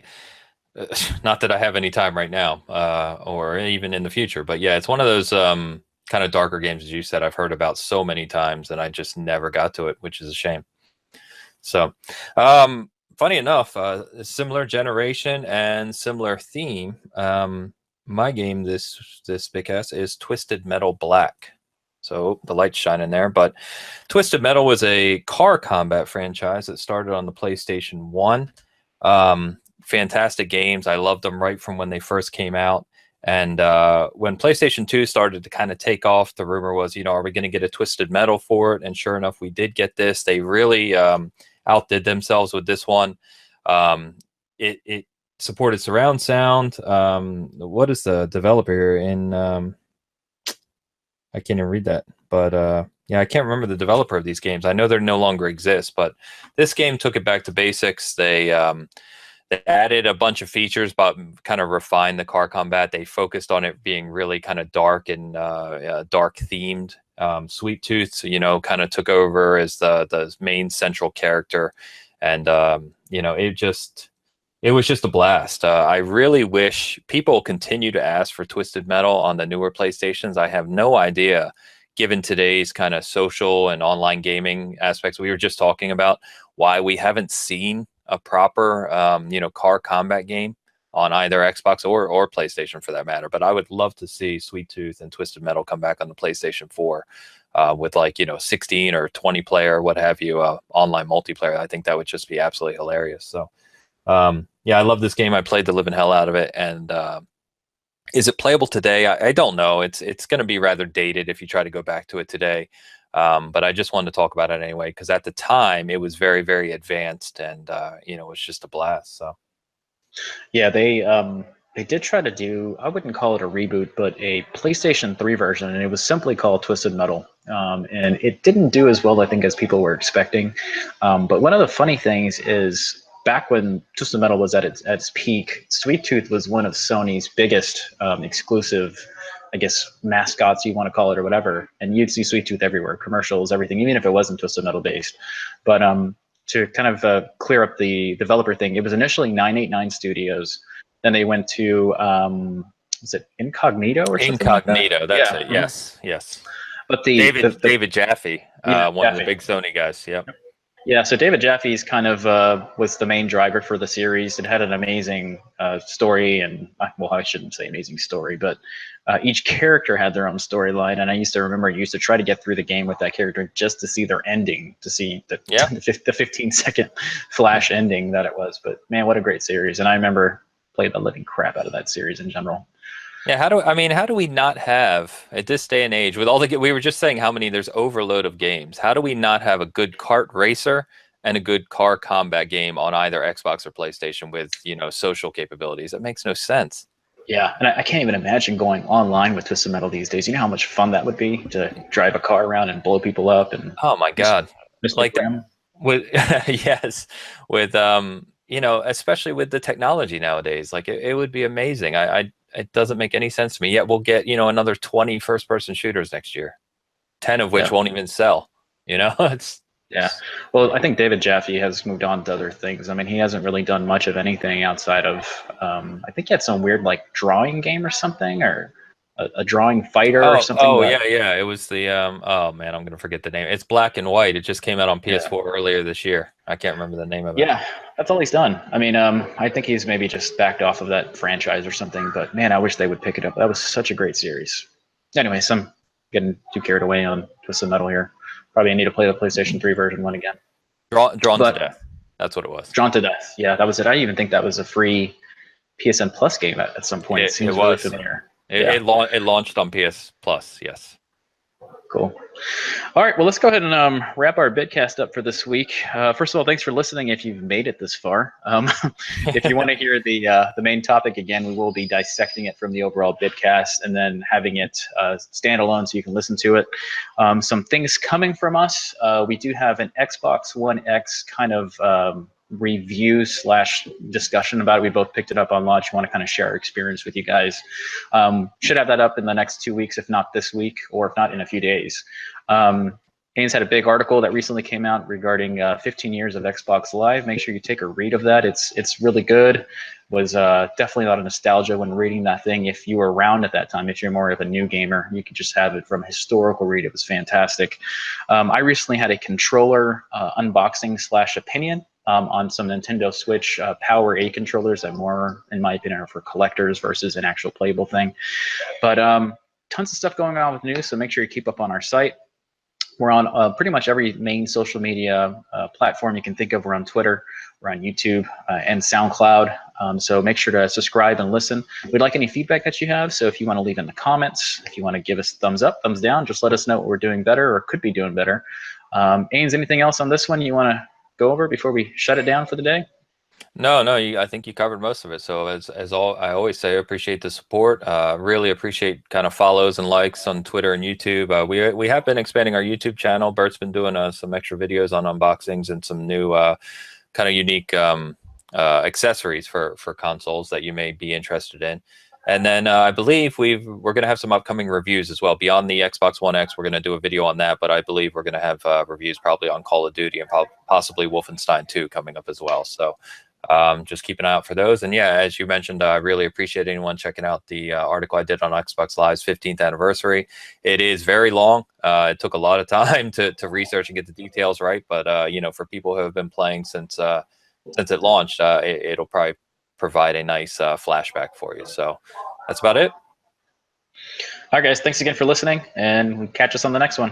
not that I have any time right now, or even in the future, but yeah, it's one of those kind of darker games, as you said, I've heard about so many times, and I just never got to it, which is a shame. So, funny enough, similar generation and similar theme. My game this Bitcast is Twisted Metal Black. So the light's shining there, but Twisted Metal was a car combat franchise that started on the PlayStation 1. Fantastic games. I loved them right from when they first came out. And when PlayStation 2 started to kind of take off, the rumor was, are we going to get a Twisted Metal for it? And sure enough, we did get this. They really outdid themselves with this one. It supported surround sound. What is the developer here in I can't even read that, but yeah, I can't remember the developer of these games. I know they no longer exist, but this game took it back to basics. They added a bunch of features, but kind of refined the car combat. They focused on it being really kind of dark and dark themed. Sweet Tooth, kind of took over as the main central character, and it was just a blast. I really wish people continue to ask for Twisted Metal on the newer PlayStations. I have no idea, given today's kind of social and online gaming aspects we were just talking about, why we haven't seen a proper, car combat game on either Xbox or PlayStation for that matter. But I would love to see Sweet Tooth and Twisted Metal come back on the PlayStation 4 with 16 or 20 player, what have you, online multiplayer. I think that would just be absolutely hilarious. So, yeah, I love this game. I played the living hell out of it. And is it playable today? I don't know. It's going to be rather dated if you try to go back to it today. But I just wanted to talk about it anyway, because at the time it was very, very advanced and, it was just a blast. So, yeah, they did try to do, I wouldn't call it a reboot, but a PlayStation 3 version, and it was simply called Twisted Metal. And it didn't do as well, I think, as people were expecting. But one of the funny things is, back when Twisted Metal was at its peak, Sweet Tooth was one of Sony's biggest exclusive, I guess, mascots, you want to call it, or whatever. And you'd see Sweet Tooth everywhere, commercials, everything, even if it wasn't Twisted Metal based. But to kind of clear up the developer thing, it was initially 989 Studios. Then they went to, was it Incognito or something? Incognito, that's it. Mm-hmm. Yes. But David Jaffe, yeah, one of the Jaffe. big Sony guys. Yep. Yeah, so David Jaffe's kind of was the main driver for the series. It had an amazing story, and well, I shouldn't say amazing story, but each character had their own storyline. And I used to remember, I used to try to get through the game with that character just to see their ending, to see the Yeah. the 15-second flash ending that it was. But man, what a great series! And I remember played the living crap out of that series in general. Yeah, how do we not have at this day and age with all the we were just saying how many there's overload of games. How do we not have a good kart racer and a good car combat game on either Xbox or PlayStation with, social capabilities? That makes no sense. Yeah, and I can't even imagine going online with Twisted Metal these days. You know how much fun that would be to drive a car around and blow people up and Oh my mis- God. mistake Like that them. with yes, with especially with the technology nowadays. Like it would be amazing. It doesn't make any sense to me. Yet we'll get, another 20 first-person shooters next year. 10 of which Yeah, won't even sell. It's yeah. Well, I think David Jaffe has moved on to other things. I mean, he hasn't really done much of anything outside of. I think he had some weird like drawing game or something, or a drawing fighter or oh something. oh But yeah, yeah. It was the oh man, I'm gonna forget the name. It's black and white. It just came out on yeah, PS4 earlier this year. I can't remember the name of it. yeah, that's all he's done. I mean, I think he's maybe just backed off of that franchise or something. But man, I wish they would pick it up. That was such a great series. Anyways, I'm getting too carried away on Twisted Metal here. Probably need to play the PlayStation 3 version one again. Drawn to But death. That's what it was. Drawn to Death, yeah, that was it. I even think that was a free PSN Plus game at some point. It It seems really was. familiar. It, Yeah, it, lau- it launched on PS Plus. Yes. cool. All right, well, let's go ahead and wrap our Bitcast up for this week. First of all, thanks for listening if you've made it this far. If you want to hear the main topic again, we will be dissecting it from the overall Bitcast and then having it standalone so you can listen to it. Some things coming from us. We do have an Xbox One X kind of review slash discussion about it. We both picked it up on launch. We want to kind of share our experience with you guys. Should have that up in the next 2 weeks, if not this week, or if not in a few days. Haynes had a big article that recently came out regarding 15 years of Xbox Live. Make sure you take a read of that. It's really good. Was definitely a lot of nostalgia when reading that thing. If you were around at that time, if you're more of a new gamer, you could just have it from a historical read. It was fantastic. I recently had a controller unboxing slash opinion on some Nintendo Switch Power A controllers that more, in my opinion, are for collectors versus an actual playable thing. But tons of stuff going on with news, so make sure you keep up on our site. We're on pretty much every main social media platform you can think of. We're on Twitter, we're on YouTube, and SoundCloud. So make sure to subscribe and listen. We'd like any feedback that you have. So if you want to leave in the comments, if you want to give us thumbs up, thumbs down, just let us know what we're doing better or could be doing better. Ains, anything else on this one you want to go over before we shut it down for the day? No, no, I think you covered most of it. So as all I always say, I appreciate the support. Really appreciate kind of follows and likes on Twitter and YouTube. We have been expanding our YouTube channel. Bert's been doing some extra videos on unboxings and some new kind of unique accessories for consoles that you may be interested in. And then I believe we're going to have some upcoming reviews as well. Beyond the Xbox One X, we're going to do a video on that. But I believe we're going to have reviews probably on Call of Duty and possibly Wolfenstein 2 coming up as well. So just keep an eye out for those. And yeah, as you mentioned, I really appreciate anyone checking out the article I did on Xbox Live's 15th anniversary. It is very long. It took a lot of time to research and get the details right. But for people who have been playing since it launched, it'll probably provide a nice flashback for you. So that's about it. All right, guys, thanks again for listening, and catch us on the next one.